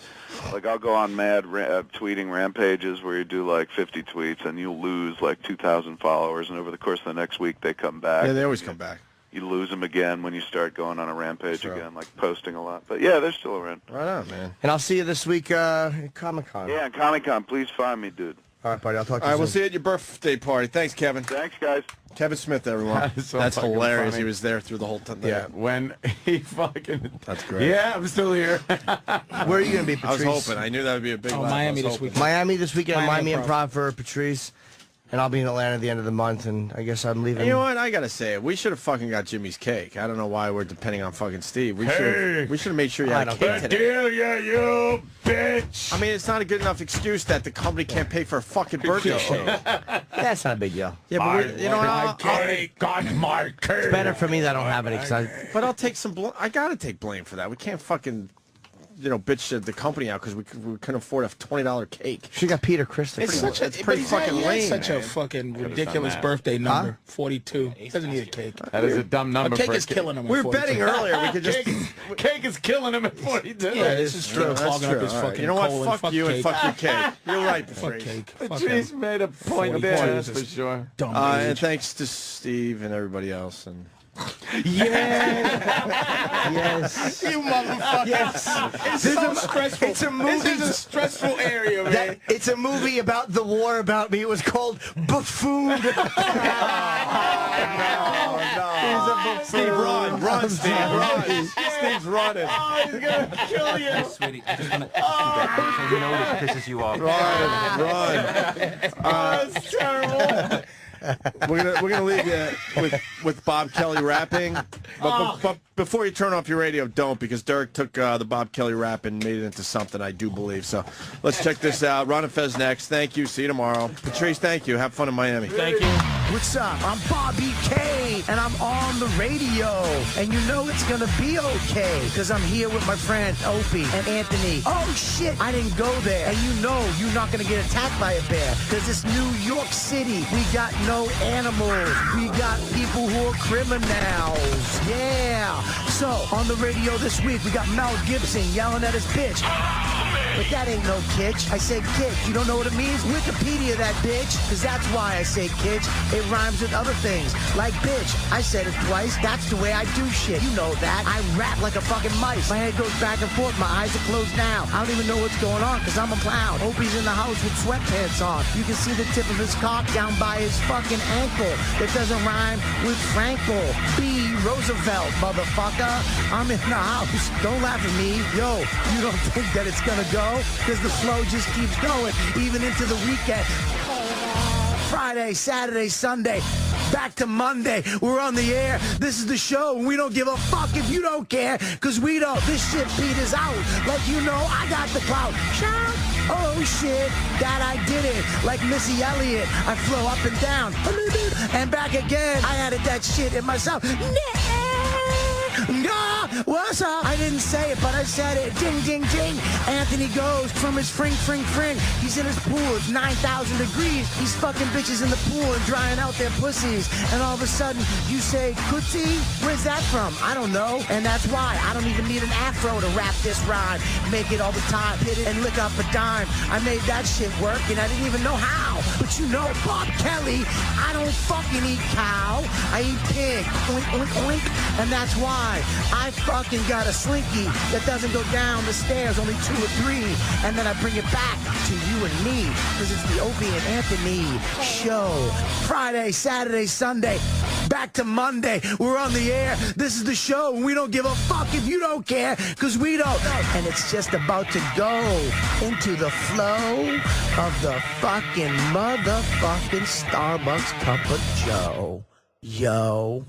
like, I'll go on mad tweeting rampages where you do like 50 tweets and you'll lose like 2,000 followers, and over the course of the next week they come back. Yeah, they always come back. You lose them again when you start going on a rampage again, like posting a lot. But yeah, they're still around. Right on, man. And I'll see you this week at Comic-Con. Yeah, Comic-Con. Please find me, dude. All right, buddy. I'll talk to you soon. All right, we'll see you at your birthday party. Thanks, Kevin. Thanks, guys. Kevin Smith, everyone. So That's hilarious. funny. He was there through the whole time. Yeah, when he fucking. That's great. Yeah, I'm still here. Where are you going to be, Patrice? I was hoping. I knew that would be a big laugh. Miami this weekend. Miami this weekend. Miami Miami Improv for Patrice. And I'll be in Atlanta at the end of the month, and I guess I'm leaving. You know what? I gotta say it. We should have fucking got Jimmy's cake. I don't know why we're depending on fucking Steve. We should have made sure you had a cake today. Deal, you bitch. I mean, it's not a good enough excuse that the company can't pay for a fucking birthday cake. That's not a big deal. Yeah, but you know what? Got my cake. It's better for me that I don't have it. But I'll take some. I gotta take blame for that. We can't fucking. Bitch the company out because we couldn't afford a $20 cake. She got Peter Christopher. It's pretty fucking lame. Such a fucking ridiculous birthday number. 42. He doesn't need a cake. That is a dumb number. A cake is killing him. We were betting earlier. We could just. Cake is killing him at 42. Yeah, this is true. Clogging up his fucking. You know what? colon. Fuck you and fuck your cake. You're right, Fuck Patrice. cake. Fuck Patrice him. made a point there, that's for sure. Dumb And age. thanks to Steve and everybody else. And Yes. You motherfucker. Yes. It's so stressful. It's a movie. This is a stressful area, man. It's a movie about the war about me. It was called Buffoon. Steve, run, Steve, run. Steve's running. Oh, he's going to kill you. Sweetie, I just want to so you know this pisses you off. Run. That's terrible. We're gonna leave you with Bob Kelly rapping, but before you turn off your radio, don't, because Dirk took the Bob Kelly rap and made it into something, I do believe. So let's check this out. Ron and Fez next. Thank you. See you tomorrow. Patrice, thank you. Have fun in Miami. Thank you. What's up? I'm Bobby Kane. Anthony, and I'm on the radio. And you know it's gonna be okay, because I'm here with my friend Opie and Anthony. Oh shit, I didn't go there. And you know you're not gonna get attacked by a bear, because it's New York City. We got no animals. We got people who are criminals. Yeah. So, on the radio this week, we got Mel Gibson yelling at his bitch. But that ain't no kitsch. I said kitsch. You don't know what it means? Wikipedia that bitch. Because that's why I say kitsch. It rhymes with other things. Like bitch. I said it twice. That's the way I do shit. You know that. I rap like a fucking mice. My head goes back and forth. My eyes are closed now. I don't even know what's going on because I'm a clown. Opie's in the house with sweatpants on. You can see the tip of his cock down by his fucking ankle. It doesn't rhyme with Frankel. B. Roosevelt, motherfucker. I'm in the house. Don't laugh at me. Yo, you don't think that it's gonna go? Because the flow just keeps going, even into the weekend. Friday, Saturday, Sunday, back to Monday. We're on the air. This is the show. We don't give a fuck if you don't care, because we don't. This shit beat is out. Like, you know, I got the clout. Shout. Oh shit, that I did it. Like Missy Elliott, I flow up and down. And back again. I added that shit in myself. What's up? I didn't say it, but I said it. Ding, ding, ding. Anthony goes from his fring. He's in his pool. It's 9,000 degrees. He's fucking bitches in the pool and drying out their pussies. And all of a sudden, you say, Kutsi? Where's that from? I don't know. And that's why I don't even need an afro to rap this rhyme. Make it all the time. Hit it and lick up a dime. I made that shit work, and I didn't even know how. But you know, Bob Kelly, I don't fucking eat cow. I eat pig. Oink, oink, oink. And that's why I fucking got a slinky that doesn't go down the stairs, only 2 or 3, and then I bring it back to you and me, because it's the Opie and Anthony show. Friday, Saturday, Sunday, back to Monday. We're on the air. This is the show, and we don't give a fuck if you don't care, because we don't. And it's just about to go into the flow of the fucking motherfucking Starbucks cup of Joe. Yo.